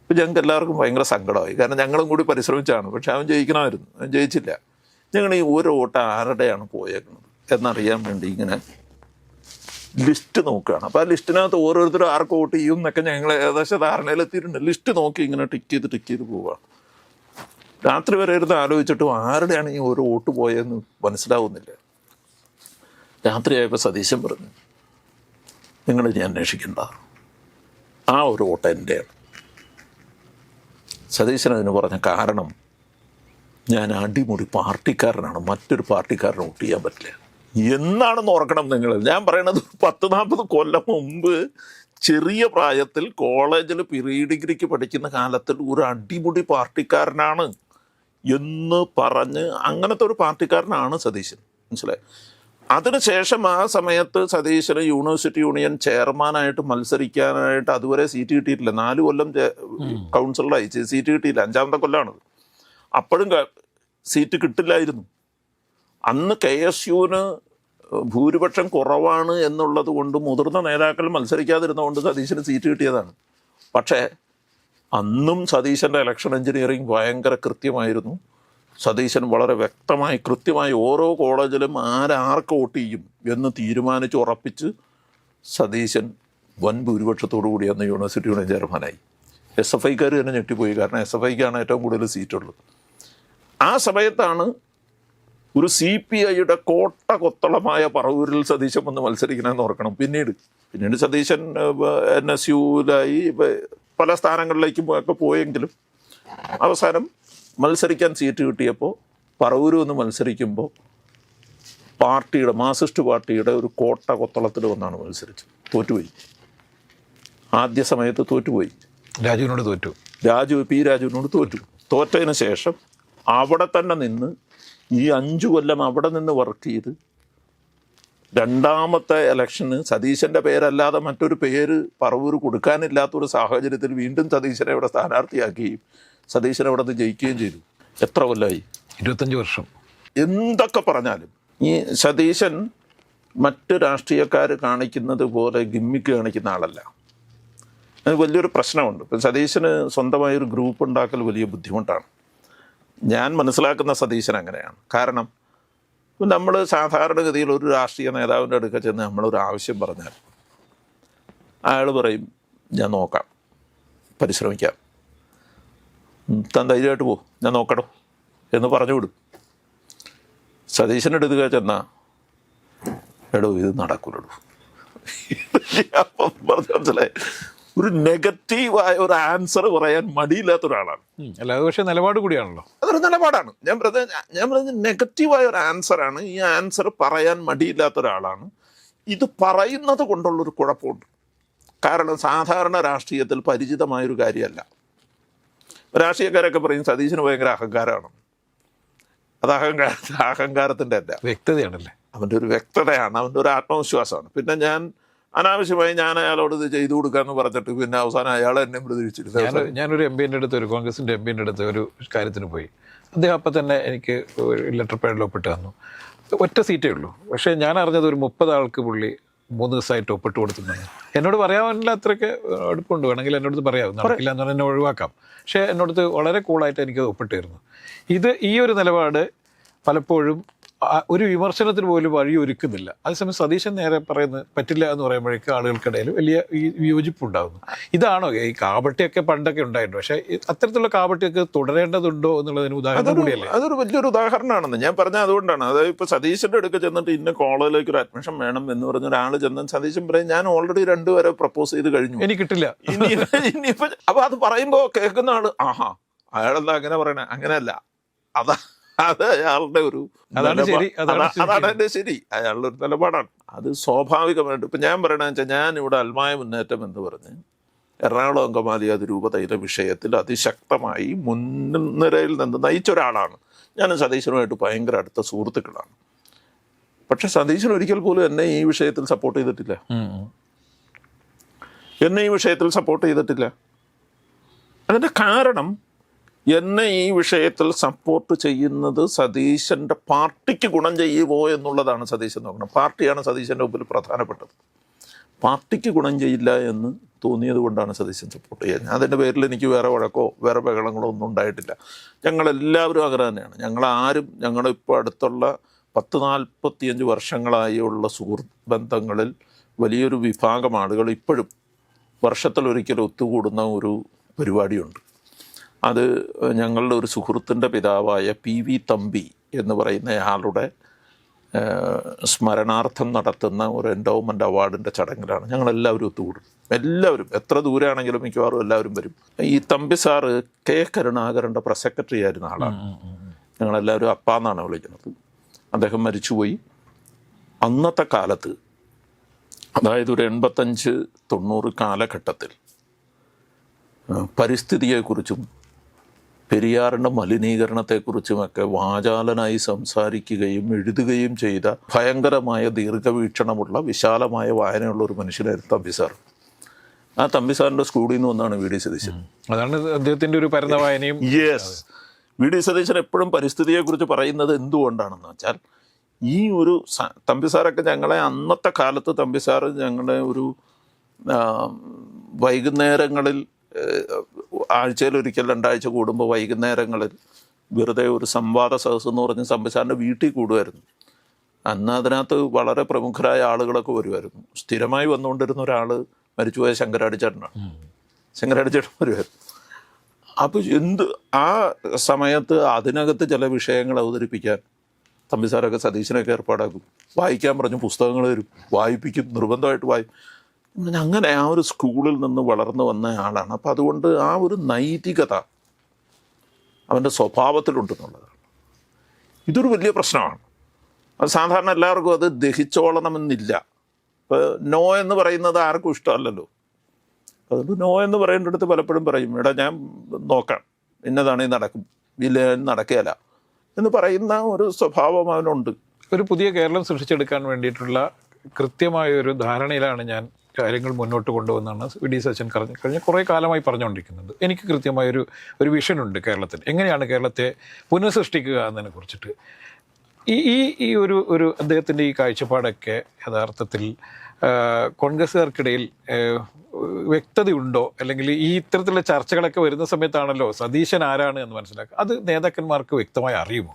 അപ്പോൾ ഞങ്ങൾക്ക് എല്ലാവർക്കും ഭയങ്കര സങ്കടമായി, കാരണം ഞങ്ങളും കൂടി പരിശ്രമിച്ചാണ്. പക്ഷെ അവൻ ജയിക്കണമായിരുന്നു, അവൻ ജയിച്ചില്ല. ഞങ്ങൾ ഈ ഒരു വോട്ട് ആരുടെയാണ് പോയേക്കുന്നത് എന്നറിയാൻ വേണ്ടി ഇങ്ങനെ ലിസ്റ്റ് നോക്കുകയാണ്. അപ്പോൾ ആ ലിസ്റ്റിനകത്ത് ഓരോരുത്തരും ആർക്ക് വോട്ട് ചെയ്യും എന്നൊക്കെ ഞങ്ങൾ ഏകദേശം ധാരണയിലെത്തിയിട്ടുണ്ട്. ലിസ്റ്റ് നോക്കി ഇങ്ങനെ ടിക്ക് ചെയ്ത് പോവുകയാണ്. രാത്രി വരെ ഇരുന്ന് ആലോചിച്ചിട്ടും ആരുടെയാണ് ഈ ഓരോ വോട്ട് പോയതെന്ന് മനസ്സിലാവുന്നില്ല. രാത്രിയായപ്പോൾ സതീശൻ പറഞ്ഞു, നിങ്ങളിനി അന്വേഷിക്കണ്ട, ആ ഒരു വോട്ട് എൻ്റെയാണ്. സതീശൻ അതിന് പറഞ്ഞ കാരണം, ഞാൻ അടിമുടി പാർട്ടിക്കാരനാണ്, മറ്റൊരു പാർട്ടിക്കാരന് വോട്ട് ചെയ്യാൻ പറ്റില്ല എന്നാണെന്ന് ഓർക്കണം നിങ്ങൾ. ഞാൻ പറയണത് 10-40 കൊല്ലം മുമ്പ് ചെറിയ പ്രായത്തിൽ കോളേജിൽ പ്രീ ഡിഗ്രിക്ക് പഠിക്കുന്ന കാലത്തിൽ ഒരു അടിമുടി പാർട്ടിക്കാരനാണ് എന്ന് പറഞ്ഞ് അങ്ങനത്തെ ഒരു പാർട്ടിക്കാരനാണ് സതീശൻ. മനസ്സിലായി? അതിനുശേഷം ആ സമയത്ത് സതീശന് യൂണിവേഴ്സിറ്റി യൂണിയൻ ചെയർമാനായിട്ട് മത്സരിക്കാനായിട്ട് അതുവരെ സീറ്റ് കിട്ടിയിട്ടില്ല. 4 കൊല്ലം കൗൺസിലറായി, സീറ്റ് കിട്ടിയില്ല. 5ാമത്തെ കൊല്ലമാണത്. അപ്പോഴും സീറ്റ് കിട്ടില്ലായിരുന്നു. അന്ന് KSUവിന് ഭൂരിപക്ഷം കുറവാണ് എന്നുള്ളത് കൊണ്ട് മുതിർന്ന നേതാക്കൾ മത്സരിക്കാതിരുന്നതുകൊണ്ട് സതീശന് സീറ്റ് കിട്ടിയതാണ്. പക്ഷേ അന്നും സതീശൻ്റെ ഇലക്ഷൻ എഞ്ചിനീയറിംഗ് ഭയങ്കര കൃത്യമായിരുന്നു. സതീശൻ വളരെ വ്യക്തമായി കൃത്യമായി ഓരോ കോളേജിലും ആർക്ക് വോട്ട് ചെയ്യും എന്ന് തീരുമാനിച്ച് ഉറപ്പിച്ച് സതീശൻ വൻ ഭൂരിപക്ഷത്തോടു കൂടി അന്ന് യൂണിവേഴ്സിറ്റി യൂണിയൻ ചെയർമാനായി. SFIക്കാർ തന്നെ ഞെട്ടിപ്പോയി, കാരണം SFIക്കാണ് ഏറ്റവും കൂടുതൽ സീറ്റുള്ളത്. ആ സമയത്താണ് ഒരു CPIയുടെ കോട്ട കൊത്തളമായ പറവൂരിൽ സതീശൻ വന്ന് മത്സരിക്കണമെന്ന് ഓർക്കണം. പിന്നീട് സതീശൻ NSUവിലായി പല സ്ഥാനങ്ങളിലേക്കും ഒക്കെ പോയെങ്കിലും അവസാനം മത്സരിക്കാൻ സീറ്റ് കിട്ടിയപ്പോൾ പറവൂർ വന്ന് മത്സരിക്കുമ്പോൾ പാർട്ടിയുടെ മാർക്സിസ്റ്റ് പാർട്ടിയുടെ ഒരു കോട്ട കൊത്തളത്തിൽ വന്നാണ് മത്സരിച്ചത്. തോറ്റുപോയി. ആദ്യ സമയത്ത് തോറ്റുപോയി. രാജുവിനോട് തോറ്റു. P. രാജുവിനോട് തോറ്റു. തോറ്റതിന് ശേഷം അവിടെ തന്നെ നിന്ന് ഈ 5 കൊല്ലം അവിടെ നിന്ന് വർക്ക് ചെയ്ത് രണ്ടാമത്തെ ഇലക്ഷന് സതീശൻ്റെ പേരല്ലാതെ മറ്റൊരു പേര് പറവൂർ കൊടുക്കാനില്ലാത്തൊരു സാഹചര്യത്തിൽ വീണ്ടും സതീശനെ ഇവിടെ സ്ഥാനാർത്ഥിയാക്കുകയും സതീശൻ അവിടെ നിന്ന് ജയിക്കുകയും ചെയ്തു. എത്ര കൊല്ലമായി? 25 വർഷം. എന്തൊക്കെ പറഞ്ഞാലും ഈ സതീശൻ മറ്റ് രാഷ്ട്രീയക്കാർ കാണിക്കുന്നത് പോലെ ഗിമ്മിക്ക് കാണിക്കുന്ന ആളല്ല. അത് വലിയൊരു പ്രശ്നമുണ്ട്. ഇപ്പം സതീശന് സ്വന്തമായൊരു ഗ്രൂപ്പ് ഉണ്ടാക്കൽ വലിയ ബുദ്ധിമുട്ടാണ്. ഞാൻ മനസ്സിലാക്കുന്ന സതീശൻ അങ്ങനെയാണ്. കാരണം നമ്മൾ സാധാരണഗതിയിൽ ഒരു രാഷ്ട്രീയ നേതാവിൻ്റെ അടുക്ക ചെന്ന് നമ്മളൊരു ആവശ്യം പറഞ്ഞാൽ അയാൾ പറയും, ഞാൻ നോക്കാം, പരിശ്രമിക്കാം, താൻ ധൈര്യമായിട്ട് പോകും, ഞാൻ നോക്കടോ എന്ന് പറഞ്ഞു വിടും. സതീശൻ്റെ അടുക്ക ചെന്നാൽ, എടോ ഇത് നടക്കൂലോ, അപ്പം മനസ്സിലായി, ഒരു നെഗറ്റീവായ ഒരു ആൻസർ പറയാൻ മടിയില്ലാത്ത ഒരാളാണ്. അല്ല, അത് പക്ഷേ നിലപാട് കൂടിയാണല്ലോ. അതൊരു നിലപാടാണ്. ഞാൻ പറഞ്ഞ നെഗറ്റീവായ ഒരു ആൻസറാണ്. ഈ ആൻസർ പറയാൻ മടിയില്ലാത്ത ഒരാളാണ്. ഇത് പറയുന്നത് കൊണ്ടുള്ളൊരു കുഴപ്പമുണ്ട്. കാരണം സാധാരണ രാഷ്ട്രീയത്തിൽ പരിചിതമായൊരു കാര്യമല്ല. രാഷ്ട്രീയക്കാരൊക്കെ പറയും സതീശന് ഭയങ്കര അഹങ്കാരമാണ്. അത് അഹങ്കാരത്തിൻ്റെ അല്ല, വ്യക്തതയാണല്ലേ, അവൻ്റെ ഒരു വ്യക്തതയാണ്, അവൻ്റെ ഒരു ആത്മവിശ്വാസമാണ്. പിന്നെ ഞാൻ അനാവശ്യമായി ഞാൻ അയാളോട് ഇത് ചെയ്തു കൊടുക്കാമെന്ന് പറഞ്ഞിട്ട് പിന്നെ അവസാനം അയാൾ എന്നെ പ്രതികരിച്ചിരുന്നു. ഞാനൊരു എം പിൻ്റെ അടുത്ത്, ഒരു കോൺഗ്രസിൻ്റെ എം പിൻ്റെ അടുത്ത് ഒരു കാര്യത്തിന് പോയി. അദ്ദേഹം അപ്പം തന്നെ എനിക്ക് ഒരു ലെറ്റർ പാഡിൽ ഒപ്പിട്ട് തന്നു. ഒറ്റ സീറ്റേ ഉള്ളൂ. പക്ഷേ ഞാൻ അറിഞ്ഞത് ഒരു 30 ആൾക്ക് പുള്ളി 3 ദിവസമായിട്ട് ഒപ്പിട്ട് കൊടുത്തിട്ടുണ്ട്. എന്നോട് പറയാനില്ല, അത്രയ്ക്ക് അടുപ്പുണ്ട്, വേണമെങ്കിൽ എന്നോട് പറയാം, നടക്കില്ല എന്ന് പറഞ്ഞാൽ എന്നെ ഒഴിവാക്കാം. പക്ഷേ എന്നോടത്ത് വളരെ കൂളായിട്ട് എനിക്കത് ഒപ്പിട്ടിരുന്നു. ഈ ഒരു നിലപാട് പലപ്പോഴും ഒരു വിമർശനത്തിന് പോലും വഴിയൊരുക്കുന്നില്ല. അതേസമയം സതീശൻ നേരെ പറയുന്നത് പറ്റില്ല എന്ന് പറയുമ്പോഴേക്ക് ആളുകൾക്കിടയിൽ വലിയ വിയോജിപ്പുണ്ടാകുന്നു. ഇതാണോ ഈ കാപട്യമൊക്കെ പണ്ടൊക്കെ ഉണ്ടായിട്ടുണ്ട്, പക്ഷേ അത്തരത്തിലുള്ള കാപട്യമൊക്കെ തുടരേണ്ടതുണ്ടോ എന്നുള്ളതിന് ഉദാഹരണം കൂടിയല്ലേ? അതൊരു വലിയൊരു ഉദാഹരണമാണെന്ന് ഞാൻ പറഞ്ഞ അതുകൊണ്ടാണ്. അതായത് ഇപ്പോൾ സതീശൻ്റെ അടുക്ക് ചെന്നിട്ട് ഇന്ന കോളേജിലേക്ക് ഒരു അഡ്മിഷൻ വേണം എന്ന് പറഞ്ഞ ഒരാൾ ചെന്ന് സതീശൻ പറയും ഞാൻ ഓൾറെഡി 2 വരെ പ്രപ്പോസ് ചെയ്ത് കഴിഞ്ഞു, എനിക്ക് കിട്ടില്ല. ഇനിയിപ്പോൾ അപ്പോൾ അത് പറയുമ്പോൾ കേൾക്കുന്ന ആള് ആഹാ അയാളെന്താ അങ്ങനെ പറയണേ? അങ്ങനെയല്ല, അത് അയാളുടെ ഒരു അതാണ് എൻ്റെ ശരി, അയാളുടെ ഒരു നിലപാടാണ്. അത് സ്വാഭാവികമായിട്ട് ഇപ്പം ഞാൻ പറയണമെന്ന് വെച്ചാൽ ഞാൻ ഇവിടെ അൽമായ മുന്നേറ്റം എന്ന് പറഞ്ഞ് എറണാകുളം അങ്കമാലി അതിരൂപതയിലെ വിഷയത്തിൽ അതിശക്തമായി മുൻനിരയിൽ നിന്ന് നയിച്ച ഒരാളാണ്. ഞാൻ സതീശനുമായിട്ട് ഭയങ്കര അടുത്ത സുഹൃത്തുക്കളാണ്. പക്ഷെ സതീശൻ ഒരിക്കൽ പോലും എന്നെ ഈ വിഷയത്തിൽ സപ്പോർട്ട് ചെയ്തിട്ടില്ല. അതിൻ്റെ കാരണം എന്നെ ഈ വിഷയത്തിൽ സപ്പോർട്ട് ചെയ്യുന്നത് സതീശൻ്റെ പാർട്ടിക്ക് ഗുണം ചെയ്യുമോ എന്നുള്ളതാണ് സതീശൻ നോക്കണം. പാർട്ടിയാണ് സതീശൻ്റെ മുമ്പിൽ പ്രധാനപ്പെട്ടത്. പാർട്ടിക്ക് ഗുണം ചെയ്യില്ല എന്ന് തോന്നിയത് കൊണ്ടാണ് സതീശൻ സപ്പോർട്ട് ചെയ്യുന്നത്. അതിൻ്റെ പേരിൽ എനിക്ക് വേറെ വഴക്കോ വേറെ ബഹളങ്ങളോ ഒന്നും ഉണ്ടായിട്ടില്ല. ഞങ്ങളെല്ലാവരും അങ്ങനെ തന്നെയാണ്. ഞങ്ങളിപ്പോൾ അടുത്തുള്ള 40-45 വർഷങ്ങളായി ഉള്ള സുഹൃത്ത് ബന്ധങ്ങളിൽ വലിയൊരു വിഭാഗം ആളുകൾ ഇപ്പോഴും വർഷത്തിലൊരിക്കൽ ഒത്തുകൂടുന്ന ഒരു പരിപാടിയുണ്ട്. അത് ഞങ്ങളുടെ ഒരു സുഹൃത്തിൻ്റെ പിതാവായ PV തമ്പി എന്ന് പറയുന്നയാളുടെ സ്മരണാർത്ഥം നടത്തുന്ന ഒരു എൻഡോവ്മെൻ്റ് അവാർഡിൻ്റെ ചടങ്ങിലാണ് ഞങ്ങളെല്ലാവരും ഒത്തുകൂടും. എല്ലാവരും എത്ര ദൂരെയാണെങ്കിലും മിക്കവാറും എല്ലാവരും വരും. ഈ തമ്പി സാറ് K കരുണാകരൻ്റെ പ്രസ് സെക്രട്ടറി ആയിരുന്ന ആളാണ്. ഞങ്ങളെല്ലാവരും അപ്പ എന്നാണ് വിളിക്കുന്നത്. അദ്ദേഹം മരിച്ചുപോയി. അന്നത്തെ കാലത്ത്, അതായത് ഒരു 85-90 കാലഘട്ടത്തിൽ പരിസ്ഥിതിയെക്കുറിച്ചും പെരിയാറിൻ്റെ മലിനീകരണത്തെക്കുറിച്ചുമൊക്കെ വാചാലനായി സംസാരിക്കുകയും എഴുതുകയും ചെയ്ത ഭയങ്കരമായ ദീർഘവീക്ഷണമുള്ള വിശാലമായ വായനയുള്ള ഒരു മനുഷ്യനായിരുന്നു തമ്പി സാർ. ആ തമ്പി സാറിൻ്റെ സ്കൂളിൽ നിന്ന് വന്നാണ് VD സതീശൻ. അതാണ് അദ്ദേഹത്തിൻ്റെ ഒരു പരന്ന വായനയും. യെസ്, VD സതീശൻ എപ്പോഴും പരിസ്ഥിതിയെക്കുറിച്ച് പറയുന്നത് എന്തുകൊണ്ടാണെന്ന് വെച്ചാൽ ഈ ഒരു തമ്പി സാറൊക്കെ ഞങ്ങളെ അന്നത്തെ കാലത്ത് തമ്പി സാറ് ഞങ്ങളുടെ ഒരു വൈകുന്നേരങ്ങളിൽ ആഴ്ചയിലൊരിക്കൽ 2 ആഴ്ച കൂടുമ്പോൾ വൈകുന്നേരങ്ങളിൽ വെറുതെ ഒരു സംവാദ സദസ്സ് എന്ന് പറഞ്ഞ് തമ്പിസാറിൻ്റെ വീട്ടിൽ കൂടുമായിരുന്നു. അന്ന് അതിനകത്ത് വളരെ പ്രമുഖരായ ആളുകളൊക്കെ വരുമായിരുന്നു. സ്ഥിരമായി വന്നുകൊണ്ടിരുന്ന ഒരാൾ മരിച്ചുപോയ ശങ്കരാടിച്ചേട്ടനാണ്. ശങ്കരാടിച്ചേട്ടൻ വരുമായിരുന്നു. അപ്പോൾ ആ സമയത്ത് അതിനകത്ത് ചില വിഷയങ്ങൾ അവതരിപ്പിക്കാൻ തമ്പിസാരൊക്കെ സതീശനൊക്കെ ഏർപ്പാടാക്കും. വായിക്കാൻ പറഞ്ഞു പുസ്തകങ്ങൾ തരും, വായിപ്പിക്കും, നിർബന്ധമായിട്ട് അങ്ങനെ ആ ഒരു സ്കൂളിൽ നിന്ന് വളർന്നു വന്ന ആളാണ്. അപ്പം അതുകൊണ്ട് ആ ഒരു നൈതികത അവൻ്റെ സ്വഭാവത്തിലുണ്ടെന്നുള്ളതാണ്. ഇതൊരു വലിയ പ്രശ്നമാണ്. അത് സാധാരണ എല്ലാവർക്കും അത് ദഹിച്ചോളണമെന്നില്ല. ഇപ്പോൾ നോ എന്ന് പറയുന്നത് ആർക്കും ഇഷ്ടമല്ലല്ലോ. അതുകൊണ്ട് നോ എന്ന് പറയേണ്ടടുത്ത് പലപ്പോഴും പറയും എടാ ഞാൻ നോക്കാം, ഇന്നതാണെങ്കിൽ നടക്കും, ഇല്ല നടക്കുകയില്ല എന്ന് പറയുന്ന ഒരു സ്വഭാവം അവനുണ്ട്. ഒരു പുതിയ കേരളം സൃഷ്ടിച്ചെടുക്കാൻ വേണ്ടിയിട്ടുള്ള കൃത്യമായൊരു ധാരണയിലാണ് ഞാൻ കാര്യങ്ങൾ മുന്നോട്ട് കൊണ്ടുവന്നാണ് VD സതീശൻ കഴിഞ്ഞ കുറേ കാലമായി പറഞ്ഞുകൊണ്ടിരിക്കുന്നത്. എനിക്ക് കൃത്യമായൊരു വിഷനുണ്ട് കേരളത്തിൽ. എങ്ങനെയാണ് കേരളത്തെ പുനഃസൃഷ്ടിക്കുക എന്നതിനെ കുറിച്ചിട്ട്. ഈ ഒരു അദ്ദേഹത്തിൻ്റെ ഈ കാഴ്ചപ്പാടൊക്കെ യഥാർത്ഥത്തിൽ കോൺഗ്രസ്സുകാർക്കിടയിൽ വ്യക്തതയുണ്ടോ? അല്ലെങ്കിൽ ഈ ഇത്തരത്തിലുള്ള ചർച്ചകളൊക്കെ വരുന്ന സമയത്താണല്ലോ സതീശൻ ആരാണ് എന്ന് മനസ്സിലാക്കുക. അത് നേതാക്കന്മാർക്ക് വ്യക്തമായി അറിയുമോ?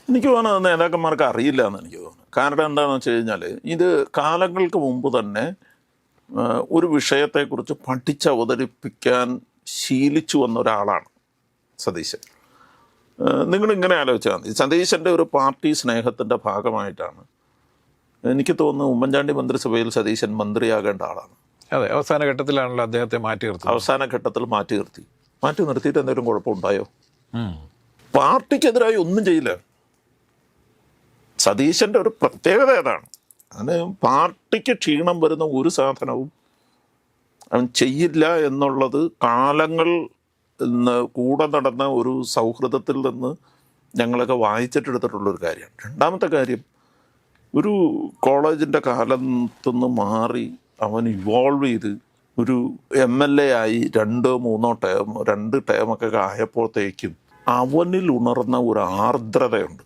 എനിക്ക് തോന്നുന്നത് നേതാക്കന്മാർക്ക് അറിയില്ല എന്ന് എനിക്ക് തോന്നുന്നു. കാരണം എന്താണെന്ന് വെച്ച് കഴിഞ്ഞാൽ ഇത് കാലങ്ങൾക്ക് മുമ്പ് തന്നെ ഒരു വിഷയത്തെക്കുറിച്ച് പഠിച്ചവതരിപ്പിക്കാൻ ശീലിച്ചു വന്ന ഒരാളാണ് സതീശൻ. നിങ്ങളിങ്ങനെ ആലോചിച്ചാൽ മതി. സതീശൻ്റെ ഒരു പാർട്ടി സ്നേഹത്തിൻ്റെ ഭാഗമായിട്ടാണ് എനിക്ക് തോന്നുന്നു ഉമ്മൻചാണ്ടി മന്ത്രിസഭയിൽ സതീശൻ മന്ത്രിയാകേണ്ട ആളാണ്. അതെ, അവസാന ഘട്ടത്തിലാണല്ലോ അദ്ദേഹത്തെ മാറ്റി നിർത്തി. അവസാന ഘട്ടത്തിൽ മാറ്റി നിർത്തിയിട്ട് എന്തെങ്കിലും കുഴപ്പമുണ്ടായോ? പാർട്ടിക്കെതിരായി ഒന്നും ചെയ്യില്ല. സതീശൻ്റെ ഒരു പ്രത്യേകത ഏതാണ്, അതിന് പാർട്ടിക്ക് ക്ഷീണം വരുന്ന ഒരു സാധനവും അവൻ ചെയ്യില്ല എന്നുള്ളത് കാലങ്ങൾ കൂടെ നടന്ന ഒരു സൗഹൃദത്തിൽ നിന്ന് ഞങ്ങളൊക്കെ വായിച്ചിട്ടെടുത്തിട്ടുള്ളൊരു കാര്യമാണ്. രണ്ടാമത്തെ കാര്യം, ഒരു കോളേജിൻ്റെ കാലത്തുനിന്ന് മാറി അവൻ ഇവോൾവ് ചെയ്ത് ഒരു MLA ആയി 2-3 ടേം 2 ടേമൊക്കെ ആയപ്പോഴത്തേക്കും അവനിൽ ഉണർന്ന ഒരു ആർദ്രതയുണ്ട്,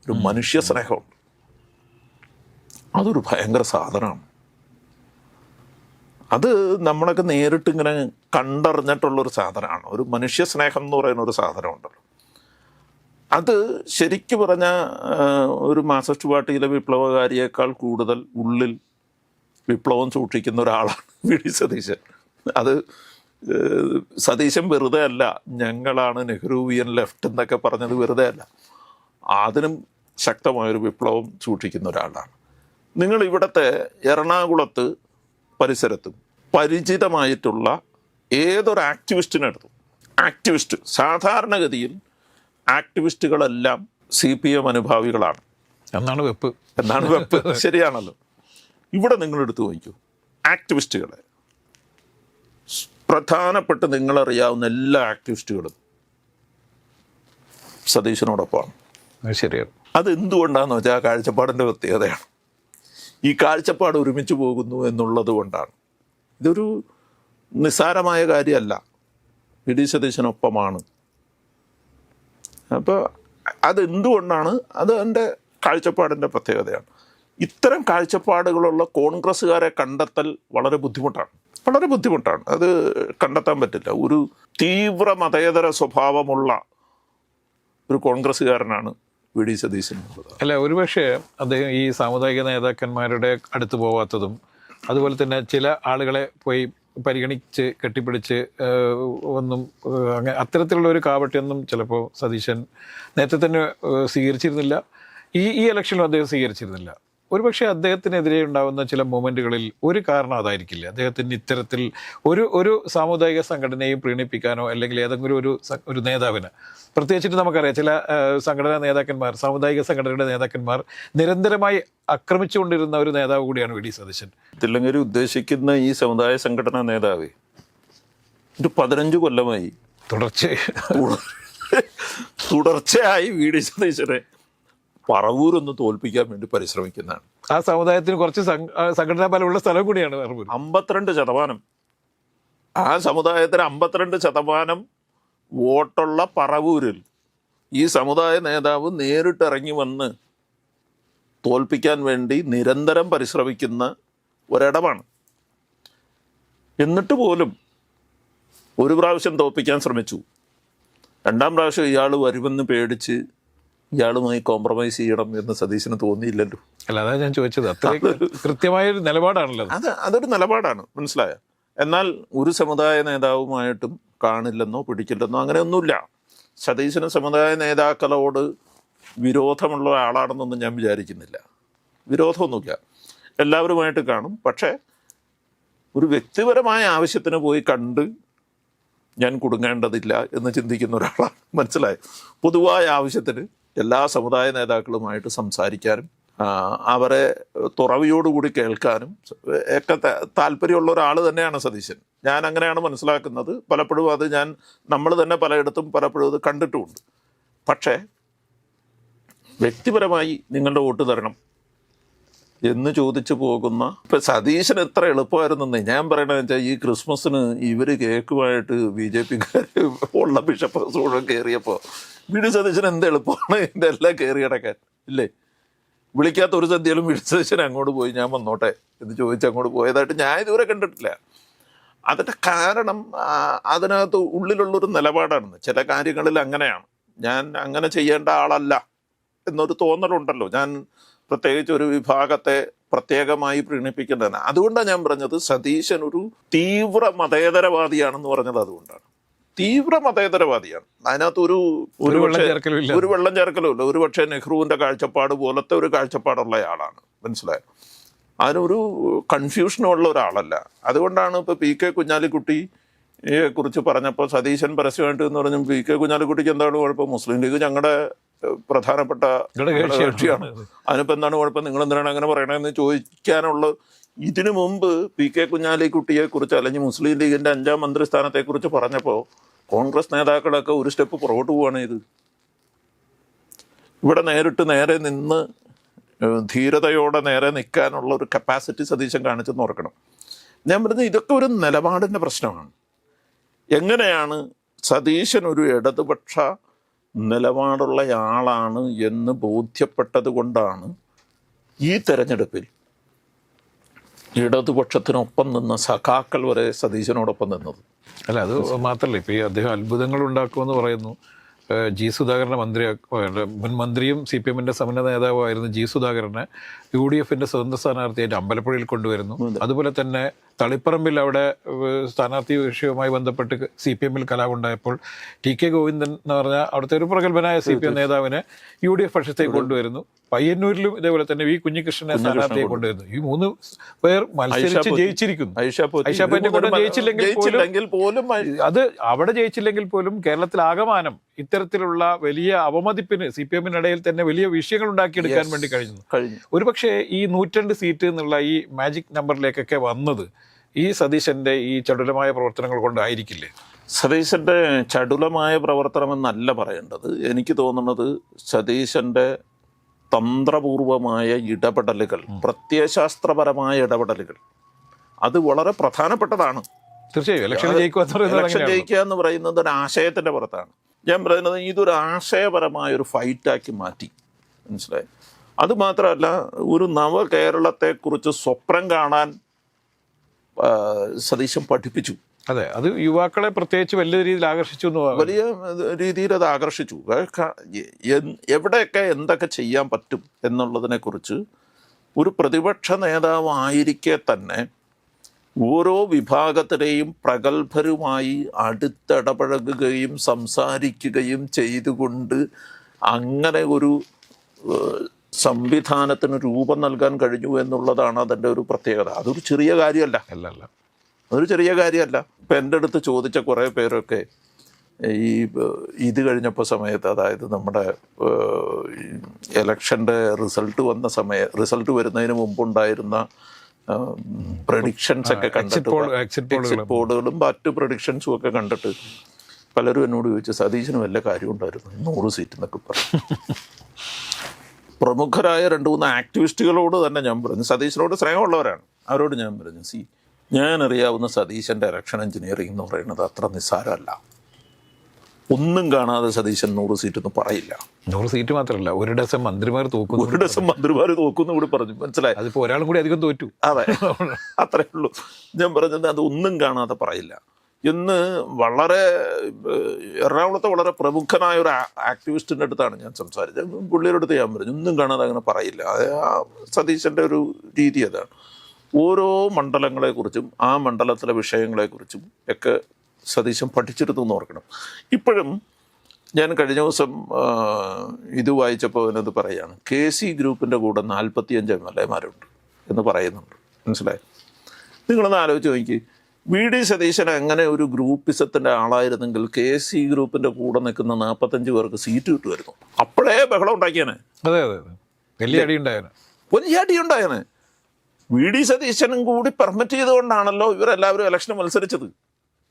ഒരു മനുഷ്യ സ്നേഹമുണ്ട്. അതൊരു ഭയങ്കര സാധനമാണ്. അത് നമ്മളൊക്കെ നേരിട്ട് ഇങ്ങനെ കണ്ടറിഞ്ഞിട്ടുള്ളൊരു സാധനമാണ്. ഒരു മനുഷ്യ സ്നേഹം എന്ന് പറയുന്ന ഒരു സാധനമുണ്ടല്ലോ. അത് ശരിക്കും പറഞ്ഞാൽ ഒരു മാർക്സിസ്റ്റ് പാർട്ടിയിലെ വിപ്ലവകാരിയേക്കാൾ കൂടുതൽ ഉള്ളിൽ വിപ്ലവം സൂക്ഷിക്കുന്ന ഒരാളാണ് VD സതീശൻ. അത് സതീശൻ വെറുതെ അല്ല, ഞങ്ങളാണ് നെഹ്റുവിയൻ ലെഫ്റ്റ് എന്നൊക്കെ പറഞ്ഞത് വെറുതെ അല്ല, അതിനും ശക്തമായൊരു വിപ്ലവം സൂക്ഷിക്കുന്ന ഒരാളാണ്. നിങ്ങൾ ഇവിടുത്തെ എറണാകുളത്ത് പരിസരത്തും പരിചിതമായിട്ടുള്ള ഏതൊരു ആക്ടിവിസ്റ്റിനെടുത്തും, ആക്ടിവിസ്റ്റ് സാധാരണഗതിയിൽ ആക്ടിവിസ്റ്റുകളെല്ലാം CPM അനുഭാവികളാണ് എന്നാണ് വെപ്പ്. ശരിയാണല്ലോ. ഇവിടെ നിങ്ങളെടുത്ത് നോക്കൂ, ആക്ടിവിസ്റ്റുകളെ പ്രധാനപ്പെട്ട് നിങ്ങളറിയാവുന്ന എല്ലാ ആക്ടിവിസ്റ്റുകളും സതീശനോടൊപ്പമാണ്. ശരിയാണ്. അതെന്തുകൊണ്ടാണെന്ന് വെച്ചാൽ ആ കാഴ്ചപ്പാടിൻ്റെ പ്രത്യേകതയാണ്. ഈ കാഴ്ചപ്പാട് ഒരുമിച്ച് പോകുന്നു എന്നുള്ളത് കൊണ്ടാണ്. ഇതൊരു നിസ്സാരമായ കാര്യമല്ല. VD സതീശനൊപ്പമാണ്. അപ്പോൾ അതെന്തുകൊണ്ടാണ്? അത് എൻ്റെ കാഴ്ചപ്പാടിൻ്റെ പ്രത്യേകതയാണ്. ഇത്തരം കാഴ്ചപ്പാടുകളുള്ള കോൺഗ്രസ്സുകാരെ കണ്ടെത്തൽ വളരെ ബുദ്ധിമുട്ടാണ്. അത് കണ്ടെത്താൻ പറ്റില്ല. ഒരു തീവ്ര മതേതര സ്വഭാവമുള്ള ഒരു കോൺഗ്രസ്സുകാരനാണ് VD സതീശൻ. അല്ല, ഒരുപക്ഷെ അദ്ദേഹം ഈ സാമുദായിക നേതാക്കന്മാരുടെ അടുത്ത് പോവാത്തതും, അതുപോലെ തന്നെ ചില ആളുകളെ പോയി പരിഗണിച്ച് കെട്ടിപ്പിടിച്ച് ഒന്നും അങ്ങനെ അത്തരത്തിലുള്ള ഒരു കാപട്യൊന്നും ചിലപ്പോൾ സതീശൻ നേരത്തെ തന്നെ സ്വീകരിച്ചിരുന്നില്ല. ഈ ഇലക്ഷനിലും അദ്ദേഹം സ്വീകരിച്ചിരുന്നില്ല. ഒരുപക്ഷെ അദ്ദേഹത്തിനെതിരെ ഉണ്ടാകുന്ന ചില മൊമെൻറ്റുകളിൽ ഒരു കാരണം അതായിരിക്കില്ല. അദ്ദേഹത്തിന് ഇത്തരത്തിൽ ഒരു സാമുദായിക സംഘടനയും പ്രീണിപ്പിക്കാനോ അല്ലെങ്കിൽ ഏതെങ്കിലും ഒരു നേതാവിന്, പ്രത്യേകിച്ചിട്ട് നമുക്കറിയാം ചില സംഘടനാ നേതാക്കന്മാർ, സാമുദായിക സംഘടനയുടെ നേതാക്കന്മാർ നിരന്തരമായി ആക്രമിച്ചുകൊണ്ടിരുന്ന ഒരു നേതാവ് കൂടിയാണ് VD സതീശൻ. തില്ലങ്കേരി ഉദ്ദേശിക്കുന്ന ഈ സമുദായ സംഘടനാ നേതാവ് ഒരു 15 കൊല്ലമായി തുടർച്ചയായി VD സതീശനെ പറവൂരൊന്ന് തോൽപ്പിക്കാൻ വേണ്ടി പരിശ്രമിക്കുന്നതാണ്. ആ സമുദായത്തിന് കുറച്ച് സംഘടനാ ബലമുള്ള സ്ഥലം കൂടിയാണ് പറവൂർ. 52%. ആ സമുദായത്തിന് 52% വോട്ടുള്ള പറവൂരിൽ ഈ സമുദായ നേതാവ് നേരിട്ടിറങ്ങി വന്ന് തോൽപ്പിക്കാൻ വേണ്ടി നിരന്തരം പരിശ്രമിക്കുന്ന ഒരിടമാണ്. എന്നിട്ട് പോലും ഒരു പ്രാവശ്യം തോൽപ്പിക്കാൻ ശ്രമിച്ചു. 2ാം പ്രാവശ്യം ഇയാൾ വരുമെന്ന് പേടിച്ച് ഇയാളുമായി കോംപ്രമൈസ് ചെയ്യണം എന്ന് സതീശന് തോന്നിയില്ലല്ലോ. അല്ല, അതാ ഞാൻ ചോദിച്ചത്. അത്ര കൃത്യമായൊരു നിലപാടാണല്ലോ അതൊരു നിലപാടാണ്, മനസ്സിലായ. എന്നാൽ ഒരു സമുദായ നേതാവുമായിട്ടും കാണില്ലെന്നോ പിടിക്കില്ലെന്നോ അങ്ങനെയൊന്നുമില്ല. സതീശന് സമുദായ നേതാക്കളോട് വിരോധമുള്ള ആളാണെന്നൊന്നും ഞാൻ വിചാരിക്കുന്നില്ല. വിരോധമൊന്നുമില്ല, എല്ലാവരുമായിട്ട് കാണും. പക്ഷേ ഒരു വ്യക്തിപരമായ ആവശ്യത്തിന് പോയി കണ്ട് ഞാൻ കുടുങ്ങേണ്ടതില്ല എന്ന് ചിന്തിക്കുന്ന ഒരാളാണ്, മനസ്സിലായി. പൊതുവായ ആവശ്യത്തിന് എല്ലാ സമുദായ നേതാക്കളുമായിട്ട് സംസാരിക്കാനും അവരെ തുറവിയോടുകൂടി കേൾക്കാനും ഒക്കെ താല്പര്യമുള്ള ഒരാൾ തന്നെയാണ് സതീശൻ. ഞാൻ അങ്ങനെയാണ് മനസ്സിലാക്കുന്നത്. പലപ്പോഴും അത് നമ്മൾ തന്നെ പലയിടത്തും പലപ്പോഴും അത് കണ്ടിട്ടുമുണ്ട്. പക്ഷേ വ്യക്തിപരമായി നിങ്ങളുടെ വോട്ട് തരണം എന്ന് ചോദിച്ചു പോകുന്ന ഇപ്പം സതീശൻ എത്ര എളുപ്പമായിരുന്നെന്ന് ഞാൻ പറയണതെന്ന് വെച്ചാൽ, ഈ ക്രിസ്മസിന് ഇവർ കേക്കുമായിട്ട് BJPക്കാർ ഉള്ള ബിഷപ്പ് മുഴുവൻ കയറിയപ്പോൾ VD സതീശൻ എന്ത് എളുപ്പമാണ് ഇതിൻ്റെ എല്ലാം കയറി കിടക്കാൻ, ഇല്ലേ? വിളിക്കാത്ത ഒരു സദ്യയിലും VD സതീശൻ അങ്ങോട്ട് പോയി ഞാൻ വന്നോട്ടെ എന്ന് ചോദിച്ച് അങ്ങോട്ട് പോയതായിട്ട് ഞാൻ ഇതുവരെ കണ്ടിട്ടില്ല. അതിൻ്റെ കാരണം അതിനകത്ത് ഉള്ളിലുള്ളൊരു നിലപാടാണ്. ചില കാര്യങ്ങളിൽ അങ്ങനെയാണ്, ഞാൻ അങ്ങനെ ചെയ്യേണ്ട ആളല്ല എന്നൊരു തോന്നലുണ്ടല്ലോ. ഞാൻ പ്രത്യേകിച്ച് ഒരു വിഭാഗത്തെ പ്രത്യേകമായി പ്രീണിപ്പിക്കേണ്ടതാണ്. അതുകൊണ്ടാണ് ഞാൻ പറഞ്ഞത് സതീശൻ ഒരു തീവ്ര മതേതരവാദിയാണെന്ന് പറഞ്ഞത്. അതുകൊണ്ടാണ് തീവ്ര മതേതരവാദിയാണ്. അതിനകത്ത് ഒരു വെള്ളം ചേർക്കലുമില്ല. ഒരുപക്ഷെ നെഹ്റുവിൻ്റെ കാഴ്ചപ്പാട് പോലത്തെ ഒരു കാഴ്ചപ്പാടുള്ള ആളാണ്, മനസ്സിലായോ? അതിനൊരു കൺഫ്യൂഷനുള്ള ഒരാളല്ല. അതുകൊണ്ടാണ് ഇപ്പോൾ PK കുഞ്ഞാലിക്കുട്ടി കുറിച്ച് പറഞ്ഞപ്പോൾ സതീശൻ പരസ്യമായിട്ട് എന്ന് പറഞ്ഞു പി കെ കുഞ്ഞാലിക്കുട്ടിക്ക് എന്താണ് കുഴപ്പം, മുസ്ലിം ലീഗ് ഞങ്ങളുടെ പ്രധാനപ്പെട്ട കക്ഷിയാണ്, അതിനിപ്പോൾ എന്താണ് കുഴപ്പം, നിങ്ങൾ എന്തിനാണ് അങ്ങനെ പറയണതെന്ന് ചോദിക്കാനുള്ള. ഇതിനു മുമ്പ് പി കെ കുഞ്ഞാലിക്കുട്ടിയെ കുറിച്ച് അല്ലെങ്കിൽ മുസ്ലിം ലീഗിൻ്റെ 5ാം മന്ത്രിസ്ഥാനത്തെക്കുറിച്ച് പറഞ്ഞപ്പോൾ കോൺഗ്രസ് നേതാക്കളൊക്കെ ഒരു സ്റ്റെപ്പ് പുറകോട്ട് പോവുകയാണ് ഇത്. ഇവിടെ നേരെ നിന്ന് ധീരതയോടെ നേരെ നിൽക്കാനുള്ള ഒരു കപ്പാസിറ്റി സതീശൻ കാണിച്ചെന്ന് ഓർക്കണം. ഞാൻ പറഞ്ഞത് ഇതൊക്കെ ഒരു നിലപാടിൻ്റെ പ്രശ്നമാണ്. എങ്ങനെയാണ് സതീശൻ ഒരു ഇടതുപക്ഷ നിലപാടുള്ള ആളാണ് എന്ന് ബോധ്യപ്പെട്ടത് കൊണ്ടാണ് ഈ തെരഞ്ഞെടുപ്പിൽ ഇടതുപക്ഷത്തിനൊപ്പം നിന്ന സഖാക്കൾ വരെ സതീശനോടൊപ്പം നിന്നത്. അല്ല, അത് മാത്രമല്ല, ഇപ്പോൾ ഈ അദ്ദേഹം അത്ഭുതങ്ങൾ ഉണ്ടാക്കുമെന്ന് പറയുന്നു. ജി സുധാകരനെ മുൻ മന്ത്രിയും CPM-ൻ്റെ സമന്വയ നേതാവായിരുന്ന ജി സുധാകരനെ UDF-ൻ്റെ സ്വതന്ത്ര സ്ഥാനാർത്ഥിയായിട്ട് അമ്പലപ്പുഴയിൽ കൊണ്ടുവരുന്നു. അതുപോലെ തന്നെ തളിപ്പറമ്പിൽ അവിടെ സ്ഥാനാർത്ഥി വിഷയവുമായി ബന്ധപ്പെട്ട് CPM-ൽ കലാപമുണ്ടായപ്പോൾ TK ഗോവിന്ദൻ എന്ന് പറഞ്ഞാൽ അവിടുത്തെ ഒരു പ്രഗത്ഭനായ CPM നേതാവിനെ UDF പക്ഷത്തേക്ക് കൊണ്ടുവരുന്നു. പയ്യന്നൂരിലും ഇതേപോലെ തന്നെ വി കുഞ്ഞികൃഷ്ണനെ സ്ഥാനാർത്ഥിയെ കൊണ്ടുവരുന്നു. ഈ 3 പേർ മത്സരിച്ച് ജയിച്ചിരിക്കുന്നു. ഐഷാപ്പറ്റിനെ കൊണ്ട് ജയിച്ചില്ലെങ്കിൽ പോലും അത് അവിടെ ജയിച്ചില്ലെങ്കിൽ പോലും കേരളത്തിലാകമാനം ഇത്തരത്തിലുള്ള വലിയ അവമതിപ്പിന് CPM-നിടയിൽ തന്നെ വലിയ വിഷയങ്ങൾ ഉണ്ടാക്കിയെടുക്കാൻ വേണ്ടി കഴിഞ്ഞു. ഒരുപക്ഷെ ഈ 102 സീറ്റ് എന്നുള്ള ഈ മാജിക് നമ്പറിലേക്കൊക്കെ വന്നത് ഈ സതീശന്റെ ഈ ചടുലമായ പ്രവർത്തനങ്ങൾ കൊണ്ടായിരിക്കില്ലേ? സതീശന്റെ ചടുലമായ പ്രവർത്തനമെന്നല്ല പറയേണ്ടത്. എനിക്ക് തോന്നുന്നത് സതീശന്റെ തന്ത്രപൂർവമായ ഇടപെടലുകൾ, പ്രത്യയശാസ്ത്രപരമായ ഇടപെടലുകൾ, അത് വളരെ പ്രധാനപ്പെട്ടതാണ്. തീർച്ചയായും ഇലക്ഷൻ ജയിക്കുക എന്ന് പറയുന്നത് ഒരു ആശയത്തിൻ്റെ പുറത്താണ്. ഞാൻ പറയുന്നത് ഇതൊരു ആശയപരമായൊരു ഫൈറ്റാക്കി മാറ്റി, മനസ്സിലായി. അതുമാത്രമല്ല, ഒരു നവകേരളത്തെക്കുറിച്ച് സ്വപ്നം കാണാൻ സതീശൻ പഠിപ്പിച്ചു. അതെ, അത് യുവാക്കളെ പ്രത്യേകിച്ച് വലിയ രീതിയിൽ ആകർഷിച്ചു. വലിയ രീതിയിൽ അത് ആകർഷിച്ചു. എവിടെയൊക്കെ എന്തൊക്കെ ചെയ്യാൻ പറ്റും എന്നുള്ളതിനെക്കുറിച്ച് ഒരു പ്രതിപക്ഷ നേതാവായിരിക്കെ തന്നെ ഓരോ വിഭാഗത്തിലെയും പ്രഗത്ഭരുമായി അടുത്തിടപഴകുകയും സംസാരിക്കുകയും ചെയ്തുകൊണ്ട് അങ്ങനെ ഒരു സംവിധാനത്തിന് രൂപം നൽകാൻ കഴിഞ്ഞു എന്നുള്ളതാണ് അതിൻ്റെ ഒരു പ്രത്യേകത. അതൊരു ചെറിയ കാര്യമല്ല. അതൊരു ചെറിയ കാര്യമല്ല. ഇപ്പം എൻ്റെ അടുത്ത് ചോദിച്ച കുറേ പേരൊക്കെ ഈ ഇത് കഴിഞ്ഞപ്പോൾ സമയത്ത്, അതായത് നമ്മുടെ ഇലക്ഷൻ്റെ റിസൾട്ട് വരുന്നതിന് മുമ്പുണ്ടായിരുന്ന പ്രഡിക്ഷൻസ് ഒക്കെ കണ്ടിട്ട്, എക്സിറ്റ് പോളുകളും മറ്റു പ്രഡിക്ഷൻസും ഒക്കെ കണ്ടിട്ട് പലരും എന്നോട് ചോദിച്ചു, സതീശന് വല്ല കാര്യം ഉണ്ടായിരുന്നു 100 സീറ്റ് എന്നൊക്കെ പറഞ്ഞു. പ്രമുഖരായ 2-3 ആക്ടിവിസ്റ്റുകളോട് തന്നെ ഞാൻ പറഞ്ഞു, സതീശനോട് സ്നേഹമുള്ളവരാണ്, അവരോട് ഞാൻ പറഞ്ഞു, ഞാൻ അറിയാവുന്ന സതീശൻ്റെ ഇലക്ഷൻ എഞ്ചിനീയറിംഗ് എന്ന് പറയുന്നത് അത്ര നിസ്സാരമല്ല. ഒന്നും കാണാതെ സതീശൻ 100 സീറ്റൊന്നും പറയില്ല. 100 സീറ്റ് മാത്രമല്ല, 1 ഡസൻ മന്ത്രിമാർ തോക്കുന്നു. 1 ഡസൻ മന്ത്രിമാർ തോക്കുന്നു കൂടി പറഞ്ഞു, മനസ്സിലായി. അതിപ്പോൾ ഒരാളും കൂടി അധികം തോറ്റു. അതെ, അത്രേ ഉള്ളൂ. ഞാൻ പറഞ്ഞത് അത് ഒന്നും കാണാതെ പറയില്ല എന്ന് വളരെ എറണാകുളത്തെ വളരെ പ്രമുഖനായ ഒരു ആക്ടിവിസ്റ്റിൻ്റെ അടുത്താണ് ഞാൻ സംസാരിച്ചത്. പുള്ളിയുടെ അടുത്ത് ഞാൻ പറഞ്ഞു, ഒന്നും കാണാതെ അങ്ങനെ പറയില്ല. സതീശൻ്റെ ഒരു രീതി അതാണ്. ഓരോ മണ്ഡലങ്ങളെക്കുറിച്ചും ആ മണ്ഡലത്തിലെ വിഷയങ്ങളെക്കുറിച്ചും ഒക്കെ സതീശൻ പഠിച്ചെടുത്തു എന്ന് ഓർക്കണം. ഇപ്പോഴും ഞാൻ കഴിഞ്ഞ ദിവസം ഇത് വായിച്ചപ്പോൾ അതിനത് പറയുകയാണ്, KC ഗ്രൂപ്പിൻ്റെ കൂടെ 45 MLA-മാരുണ്ട് എന്ന് പറയുന്നുണ്ട്, മനസ്സിലായി. നിങ്ങളൊന്ന് ആലോചിച്ച് നോക്കി, VD സതീശൻ അങ്ങനെ ഒരു ഗ്രൂപ്പിസത്തിൻ്റെ ആളായിരുന്നെങ്കിൽ KC ഗ്രൂപ്പിൻ്റെ കൂടെ നിൽക്കുന്ന 45 പേർക്ക് സീറ്റ് കിട്ടുമായിരുന്നു. അപ്പോഴേ ബഹളം ഉണ്ടാക്കിയാനെ. അതെ, വലിയ അടി ഉണ്ടായേനെ. VD സതീശനും കൂടി പെർമിറ്റ് ചെയ്തുകൊണ്ടാണല്ലോ ഇവരെല്ലാവരും ഇലക്ഷന് മത്സരിച്ചത്.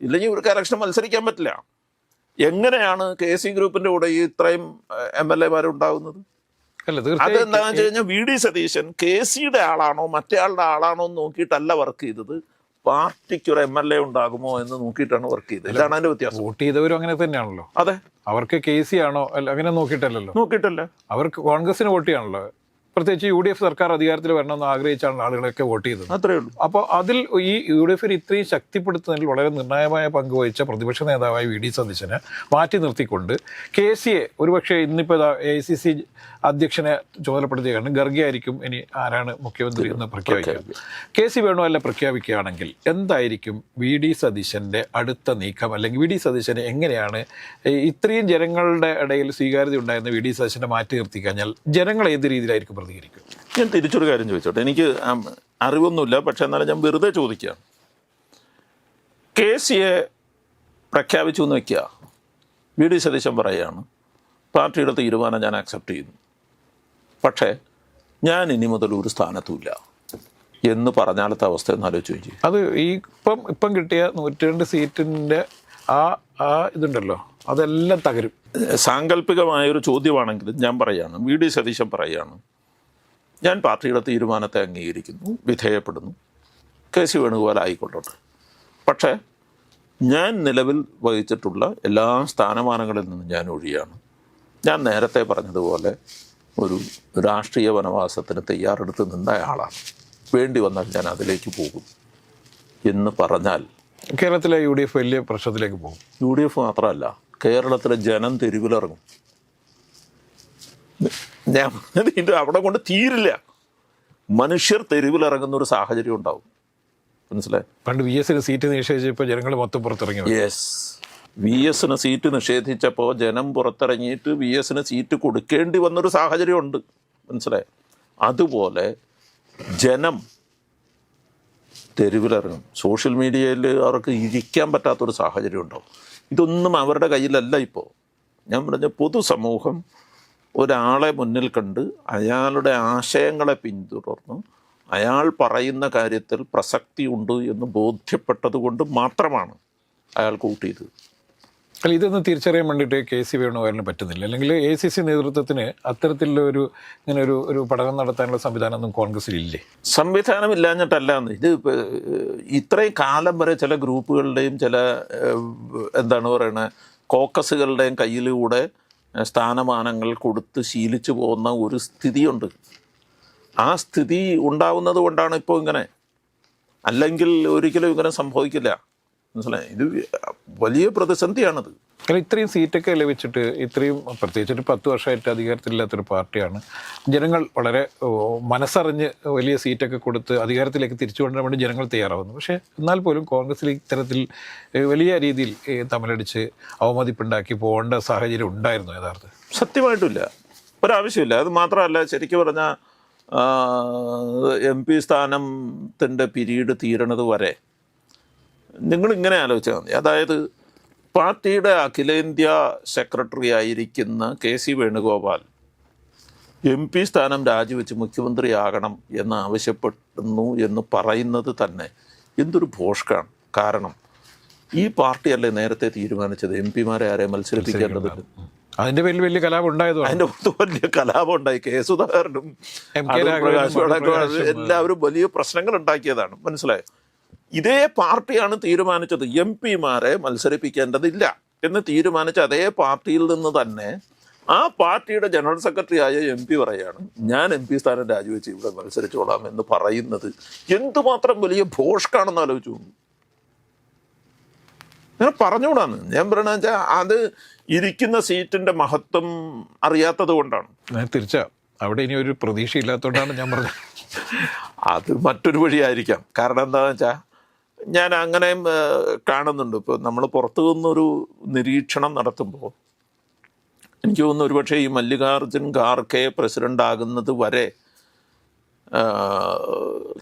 ഇല്ലെങ്കിൽ ഇവർക്ക് ഇലക്ഷൻ മത്സരിക്കാൻ പറ്റില്ല. എങ്ങനെയാണ് KC ഗ്രൂപ്പിൻ്റെ കൂടെ ഈ ഇത്രയും MLA-മാരുണ്ടാകുന്നത്? അതെന്താണെന്ന് വെച്ച് കഴിഞ്ഞാൽ VD സതീശൻ KC-യുടെ ആളാണോ മറ്റേ ആളുടെ ആളാണോ എന്ന് നോക്കിയിട്ടല്ല വർക്ക് ചെയ്തത്, പാർട്ടിക്ക് ഒരു MLA ഉണ്ടാകുമോ എന്ന് നോക്കിയിട്ടാണ് വർക്ക് ചെയ്തത്. ഇതാണ് അതിന്റെ വ്യത്യാസം. വോട്ട് ചെയ്തവരും അങ്ങനെ തന്നെയാണല്ലോ. അതെ, അവർക്ക് KC ആണോ അങ്ങനെ നോക്കിയിട്ടല്ല, അവർക്ക് കോൺഗ്രസിന് വോട്ട് ചെയ്യാണല്ലോ. പ്രത്യേകിച്ച് UDF സർക്കാർ അധികാരത്തിൽ വരണമെന്ന് ആഗ്രഹിച്ചാണ് ആളുകളൊക്കെ വോട്ട് ചെയ്തത്. അത്രേ ഉള്ളൂ. അപ്പോൾ അതിൽ ഈ UDF-ന് ഇത്രയും ശക്തിപ്പെടുത്തുന്നതിൽ വളരെ നിർണായകമായ പങ്ക് വഹിച്ച പ്രതിപക്ഷ നേതാവായ VD സതീശനെ മാറ്റി നിർത്തിക്കൊണ്ട് KC-യെ ഒരുപക്ഷെ ഇന്നിപ്പോൾ AICC അധ്യക്ഷനെ ചുമതലപ്പെടുത്തിയാണ്, ഖർഗെ ആയിരിക്കും ഇനി ആരാണ് മുഖ്യമന്ത്രി എന്ന് പ്രഖ്യാപിക്കുക. KC വേണുമല്ല പ്രഖ്യാപിക്കുകയാണെങ്കിൽ എന്തായിരിക്കും VD സതീശൻ്റെ അടുത്ത നീക്കം? അല്ലെങ്കിൽ VD സതീശനെ എങ്ങനെയാണ് ഇത്രയും ജനങ്ങളുടെ ഇടയിൽ സ്വീകാര്യത ഉണ്ടായിരുന്ന VD സതീശനെ മാറ്റി നിർത്തി കഴിഞ്ഞാൽ ജനങ്ങൾ ഏത് രീതിയിലായിരിക്കും പ്രതികരിക്കും? ഞാൻ തിരിച്ചൊരു കാര്യം ചോദിച്ചോട്ടെ. എനിക്ക് അറിവൊന്നുമില്ല, പക്ഷെ എന്നാലും ഞാൻ വെറുതെ ചോദിക്കുകയാണ്. KC-യെ പ്രഖ്യാപിച്ചു എന്ന് വയ്ക്കുക. വി.ഡി. സതീശൻ പറയുകയാണ് പാർട്ടിയുടെ തീരുമാനം ഞാൻ അക്സെപ്റ്റ് ചെയ്യുന്നു, പക്ഷേ ഞാൻ ഇനി മുതൽ ഒരു സ്ഥാനത്തുമില്ല എന്ന് പറഞ്ഞാലത്തെ അവസ്ഥ ഒന്ന് ആലോചിച്ച് നോക്കി. അത് ഇപ്പം കിട്ടിയ 102 സീറ്റിൻ്റെ ആ ഇതുണ്ടല്ലോ, അതെല്ലാം തകരും. സാങ്കല്പികമായൊരു ചോദ്യമാണെങ്കിലും ഞാൻ പറയുകയാണ്, വി.ഡി. സതീശൻ പറയുകയാണ് ഞാൻ പാർട്ടിയുടെ തീരുമാനത്തെ അംഗീകരിക്കുന്നു, വിധേയപ്പെടുന്നു, കെ.സി. വേണുഗോപാൽ ആയിക്കൊള്ളട്ടെ, പക്ഷേ ഞാൻ നിലവിൽ വഹിച്ചിട്ടുള്ള എല്ലാ സ്ഥാനമാനങ്ങളിൽ നിന്നും ഞാൻ ഒഴിയാണ്. ഞാൻ നേരത്തെ പറഞ്ഞതുപോലെ ഒരു രാഷ്ട്രീയ വനവാസത്തിന് തയ്യാറെടുത്ത് നിന്ന ആളാണ്, വേണ്ടി വന്നാൽ ഞാൻ അതിലേക്ക് പോകും എന്ന് പറഞ്ഞാൽ കേരളത്തിലെ UDF വലിയ പ്രശ്നത്തിലേക്ക് പോകും. UDF മാത്രമല്ല, കേരളത്തിലെ ജനം തെരുവിലിറങ്ങും. ഞാൻ പറഞ്ഞത് അവിടെ കൊണ്ട് തീരില്ല. മനുഷ്യർ തെരുവിലിറങ്ങുന്ന ഒരു സാഹചര്യം ഉണ്ടാവും. മനസ്സിലായി? പണ്ട് VS സീറ്റ് നിഷേധിച്ചപ്പോൾ ജനങ്ങൾ മൊത്തം പുറത്തിറങ്ങി. യെസ്, VS സീറ്റ് നിഷേധിച്ചപ്പോൾ ജനം പുറത്തിറങ്ങിയിട്ട് VS സീറ്റ് കൊടുക്കേണ്ടി വന്നൊരു സാഹചര്യമുണ്ട്. മനസ്സിലായി? അതുപോലെ ജനം തെരുവിലിറങ്ങും. സോഷ്യൽ മീഡിയയിൽ അവർക്ക് ഇരിക്കാൻ പറ്റാത്തൊരു സാഹചര്യം ഉണ്ടാവും. ഇതൊന്നും അവരുടെ കയ്യിലല്ല ഇപ്പോൾ. ഞാൻ പറഞ്ഞ പൊതുസമൂഹം ഒരാളെ മുന്നിൽ കണ്ട് അയാളുടെ ആശയങ്ങളെ പിന്തുടർന്ന് അയാൾ പറയുന്ന കാര്യത്തിൽ പ്രസക്തിയുണ്ട് എന്ന് ബോധ്യപ്പെട്ടത് കൊണ്ട് മാത്രമാണ് അയാൾ കൂട്ടിയത്. അല്ല, ഇതൊന്നും തിരിച്ചറിയാൻ വേണ്ടിയിട്ട് കെ.സി. വേണുഗോപാലിന് പറ്റുന്നില്ല. അല്ലെങ്കിൽ ACC നേതൃത്വത്തിന് അത്തരത്തിലുള്ള ഇങ്ങനെ ഒരു പഠനം നടത്താനുള്ള സംവിധാനമൊന്നും കോൺഗ്രസിലില്ലേ? സംവിധാനം ഇല്ലാഞ്ഞിട്ടല്ല. ഇത് ഇത്രയും കാലം വരെ ചില ഗ്രൂപ്പുകളുടെയും ചില എന്താണ് പറയുന്നത് കോക്കസുകളുടെയും കയ്യിലൂടെ സ്ഥാനമാനങ്ങൾ കൊടുത്ത് ശീലിച്ചു പോകുന്ന ഒരു സ്ഥിതിയുണ്ട്. ആ സ്ഥിതി ഉണ്ടാവുന്നത് കൊണ്ടാണ് ഇപ്പോൾ ഇങ്ങനെ. അല്ലെങ്കിൽ ഒരിക്കലും ഇങ്ങനെ സംഭവിക്കില്ല. മനസ്സിലായി? ഇത് വലിയ പ്രതിസന്ധിയാണത്. കാരണം ഇത്രയും സീറ്റൊക്കെ ലഭിച്ചിട്ട് ഇത്രയും പ്രത്യേകിച്ചിട്ട് 10 വർഷമായിട്ട് അധികാരത്തിലില്ലാത്തൊരു പാർട്ടിയാണ്. ജനങ്ങൾ വളരെ മനസ്സറിഞ്ഞ് വലിയ സീറ്റൊക്കെ കൊടുത്ത് അധികാരത്തിലേക്ക് തിരിച്ചു കൊണ്ടുവരാൻ വേണ്ടി ജനങ്ങൾ തയ്യാറാവുന്നു. പക്ഷേ എന്നാൽ പോലും കോൺഗ്രസിൽ ഇത്തരത്തിൽ വലിയ രീതിയിൽ തമ്മിലടിച്ച് അവമതിപ്പുണ്ടാക്കി പോകേണ്ട സാഹചര്യം ഉണ്ടായിരുന്നു യഥാർത്ഥത്തിൽ? സത്യമായിട്ടില്ല, ഒരാവശ്യമില്ല. അത് മാത്രമല്ല, ശരിക്കും പറഞ്ഞാൽ MP സ്ഥാനത്തിൻ്റെ പീരീഡ് തീരണത് വരെ നിങ്ങളിങ്ങനെ ആലോചിച്ചാൽ മതി. അതായത് പാർട്ടിയുടെ അഖിലേന്ത്യാ സെക്രട്ടറി ആയിരിക്കുന്ന കെ.സി. വേണുഗോപാൽ MP സ്ഥാനം രാജിവെച്ച് മുഖ്യമന്ത്രിയാകണം എന്ന് ആവശ്യപ്പെടുന്നു എന്ന് പറയുന്നത് തന്നെ എന്തൊരു ഭോഷ്കാണ്. കാരണം ഈ പാർട്ടിയല്ലേ നേരത്തെ തീരുമാനിച്ചത് MP-മാരെ ആരെ മത്സരിപ്പിക്കേണ്ടത്. അതിൻ്റെ പേരിൽ വലിയ കലാപം ഉണ്ടായതുകൊണ്ട് അതിൻ്റെ പുറത്ത് വലിയ കലാപം ഉണ്ടായി. കെ. സുധാകരനും എല്ലാവരും വലിയ പ്രശ്നങ്ങൾ ഉണ്ടാക്കിയതാണ്. മനസ്സിലായോ? ഇതേ പാർട്ടിയാണ് തീരുമാനിച്ചത് MP-മാരെ മത്സരിപ്പിക്കേണ്ടതില്ല എന്ന് തീരുമാനിച്ച അതേ പാർട്ടിയിൽ നിന്ന് തന്നെ ആ പാർട്ടിയുടെ ജനറൽ സെക്രട്ടറി ആയ MP പറയുകയാണ് ഞാൻ MP സ്ഥാനം രാജിവെച്ച് ഇവിടെ മത്സരിച്ചോളാം എന്ന് പറയുന്നത് എന്തുമാത്രം വലിയ ഭോഷ്കാണെന്ന് ആലോചിച്ചു. ഞാൻ പറഞ്ഞുകൂടാന്ന്. ഞാൻ പറയണ വെച്ചാൽ അത് ഇരിക്കുന്ന സീറ്റിൻ്റെ മഹത്വം അറിയാത്തത് കൊണ്ടാണ്. തിരിച്ചാ അവിടെ ഇനി ഒരു പ്രതീക്ഷ ഇല്ലാത്തതുകൊണ്ടാണ് ഞാൻ പറഞ്ഞത്. അത് മറ്റൊരു വഴിയായിരിക്കാം. കാരണം എന്താണെന്ന് വെച്ചാൽ ഞാൻ അങ്ങനെയും കാണുന്നുണ്ട്. ഇപ്പോൾ നമ്മൾ പുറത്തു നിന്നൊരു നിരീക്ഷണം നടത്തുമ്പോൾ എനിക്ക് തോന്നുന്നു ഒരുപക്ഷെ ഈ മല്ലികാർജുൻ ഖാർഗെ പ്രസിഡൻ്റ് ആകുന്നത് വരെ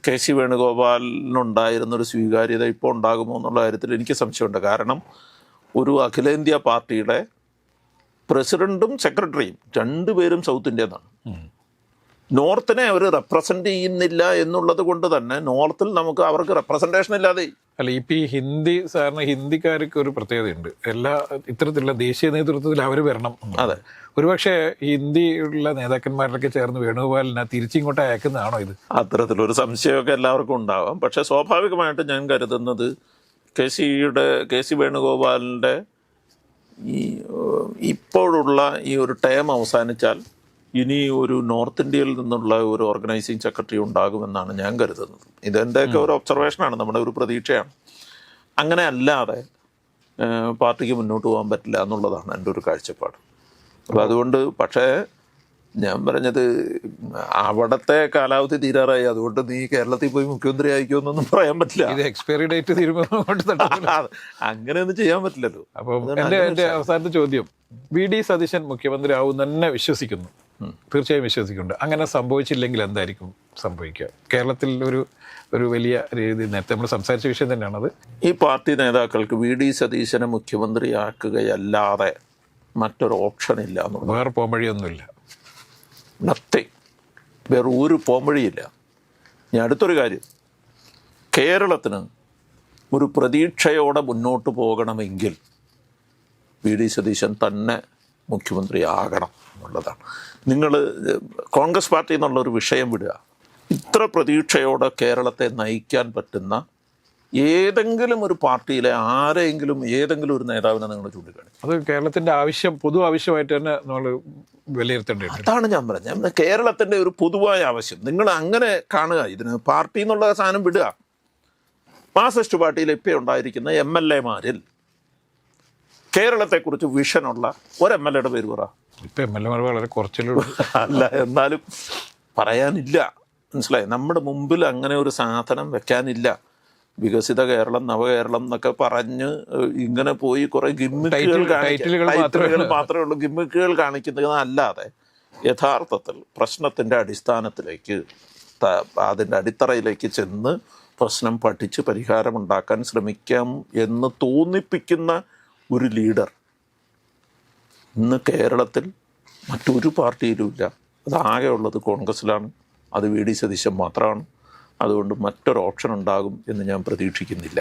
കെ.സി. വേണുഗോപാലിനുണ്ടായിരുന്നൊരു സ്വീകാര്യത ഇപ്പോൾ ഉണ്ടാകുമോ എന്നുള്ള കാര്യത്തിൽ എനിക്ക് സംശയമുണ്ട്. കാരണം ഒരു അഖിലേന്ത്യാ പാർട്ടിയുടെ പ്രസിഡൻറ്റും സെക്രട്ടറിയും രണ്ടുപേരും സൗത്ത് ഇന്ത്യന്നാണ്. നോർത്തിനെ അവർ റെപ്രസെൻ്റ് ചെയ്യുന്നില്ല എന്നുള്ളത് കൊണ്ട് തന്നെ നോർത്തിൽ നമുക്ക് അവർക്ക് റെപ്രസെൻറ്റേഷൻ ഇല്ലാതെ. അല്ല, ഇപ്പം ഈ ഹിന്ദി സാറിന് ഹിന്ദിക്കാർക്ക് ഒരു പ്രത്യേകതയുണ്ട്. എല്ലാ ഇത്തരത്തിലുള്ള ദേശീയ നേതൃത്വത്തിൽ അവർ വരണം. അതെ, ഒരുപക്ഷെ ഹിന്ദിയുള്ള നേതാക്കന്മാരൊക്കെ ചേർന്ന് വേണുഗോപാലിനെ തിരിച്ചിങ്ങോട്ട് അയക്കുന്നതാണോ ഇത്? അത്തരത്തിലൊരു സംശയമൊക്കെ എല്ലാവർക്കും ഉണ്ടാവാം. പക്ഷേ സ്വാഭാവികമായിട്ട് ഞാൻ കരുതുന്നത് കെ.സി. വേണുഗോപാലിൻ്റെ ഇപ്പോഴുള്ള ഈ ഒരു ടേം അവസാനിച്ചാൽ ഇനി ഒരു നോർത്ത് ഇന്ത്യയിൽ നിന്നുള്ള ഒരു ഓർഗനൈസിങ് സെക്രട്ടറി ഉണ്ടാകുമെന്നാണ് ഞാൻ കരുതുന്നത്. ഇതെൻ്റെയൊക്കെ ഒരു ഒബ്സർവേഷനാണ്, നമ്മുടെ ഒരു പ്രതീക്ഷയാണ്. അങ്ങനെ അല്ലാതെ പാർട്ടിക്ക് മുന്നോട്ട് പോകാൻ പറ്റില്ല എന്നുള്ളതാണ് എൻ്റെ ഒരു കാഴ്ചപ്പാട്. അപ്പോൾ അതുകൊണ്ട് പക്ഷേ ഞാൻ പറഞ്ഞത് അവിടുത്തെ കാലാവധി തീരാറായി, അതുകൊണ്ട് നീ കേരളത്തിൽ പോയി മുഖ്യമന്ത്രി ആയിക്കോന്നൊന്നും പറയാൻ പറ്റില്ല. ഇത് എക്സ്പയറി ഡേറ്റ് അങ്ങനെയൊന്നും ചെയ്യാൻ പറ്റില്ലല്ലോ. അപ്പം എൻ്റെ അവസാനത്തെ ചോദ്യം, വി.ഡി. സതീശൻ മുഖ്യമന്ത്രി ആവും തന്നെ വിശ്വസിക്കുന്നു. തീർച്ചയായും വിശ്വസിക്കുന്നുണ്ട്. അങ്ങനെ സംഭവിച്ചില്ലെങ്കിൽ എന്തായിരിക്കും സംഭവിക്കുക? കേരളത്തിൽ ഒരു വലിയ രീതി, നേരത്തെ നമ്മൾ സംസാരിച്ച വിഷയം തന്നെയാണത്. ഈ പാർട്ടി നേതാക്കൾക്ക് VD സതീശനെ മുഖ്യമന്ത്രിയാക്കുകയല്ലാതെ മറ്റൊരു ഓപ്ഷൻ ഇല്ല എന്നുള്ളത്. വേറെ പോംവഴിയൊന്നുമില്ല. നത്തിങ്. വേറെ ഒരു പോംവഴിയില്ല. ഇനി അടുത്തൊരു കാര്യം, കേരളത്തിന് ഒരു പ്രതീക്ഷയോടെ മുന്നോട്ട് പോകണമെങ്കിൽ VD സതീശൻ തന്നെ മുഖ്യമന്ത്രിയാകണം എന്നുള്ളതാണ്. നിങ്ങൾ കോൺഗ്രസ് പാർട്ടി എന്നുള്ളൊരു വിഷയം വിടുക. ഇത്ര പ്രതീക്ഷയോടെ കേരളത്തെ നയിക്കാൻ പറ്റുന്ന ഏതെങ്കിലും ഒരു പാർട്ടിയിലെ ആരെങ്കിലും ഏതെങ്കിലും ഒരു നേതാവിനെ നിങ്ങൾ ചൂണ്ടിക്കാണിക്കും. അത് കേരളത്തിൻ്റെ ആവശ്യം, പൊതു ആവശ്യമായിട്ട് തന്നെ നമ്മൾ വിലയിരുത്തേണ്ടതുണ്ട്. അതാണ് ഞാൻ പറഞ്ഞത്. കേരളത്തിൻ്റെ ഒരു പൊതുവായ ആവശ്യം നിങ്ങൾ അങ്ങനെ കാണുക. ഇതിന് പാർട്ടി എന്നുള്ള സാധനം വിടുക. മാർക്സിസ്റ്റ് പാർട്ടിയിൽ ഇപ്പോൾ ഉണ്ടായിരിക്കുന്ന MLA-മാരിൽ കേരളത്തെക്കുറിച്ച് വിഷനുള്ള ഒരു MLA-യുടെ പേര് പറ. ഇപ്പം MLA-മാർ വളരെ കുറച്ചുള്ളൂ. അല്ല, എന്നാലും പറയാനില്ല. മനസ്സിലായി? നമ്മുടെ മുമ്പിൽ അങ്ങനെ ഒരു സാധനം വെക്കാനില്ല. വികസിത കേരളം, നവകേരളം എന്നൊക്കെ പറഞ്ഞ് ഇങ്ങനെ പോയി കുറേ ടൈറ്റിലുകൾ മാത്രമേ ഉള്ളൂ, ഗിമ്മിക്കുകൾ കാണിക്കുന്നതല്ലാതെ യഥാർത്ഥത്തിൽ പ്രശ്നത്തിൻ്റെ അടിസ്ഥാനത്തിലേക്ക്, അതിൻ്റെ അടിത്തറയിലേക്ക് ചെന്ന് പ്രശ്നം പഠിച്ച് പരിഹാരമുണ്ടാക്കാൻ ശ്രമിക്കാം എന്ന് തോന്നിപ്പിക്കുന്ന ഒരു ലീഡർ ഇന്ന് കേരളത്തിൽ മറ്റൊരു പാർട്ടിയിലുമില്ല. അതാകെ ഉള്ളത് കോൺഗ്രസ്സിലാണ്. അത് VD സതീശൻ മാത്രമാണ്. അതുകൊണ്ട് മറ്റൊരു ഓപ്ഷൻ ഉണ്ടാകും എന്ന് ഞാൻ പ്രതീക്ഷിക്കുന്നില്ല.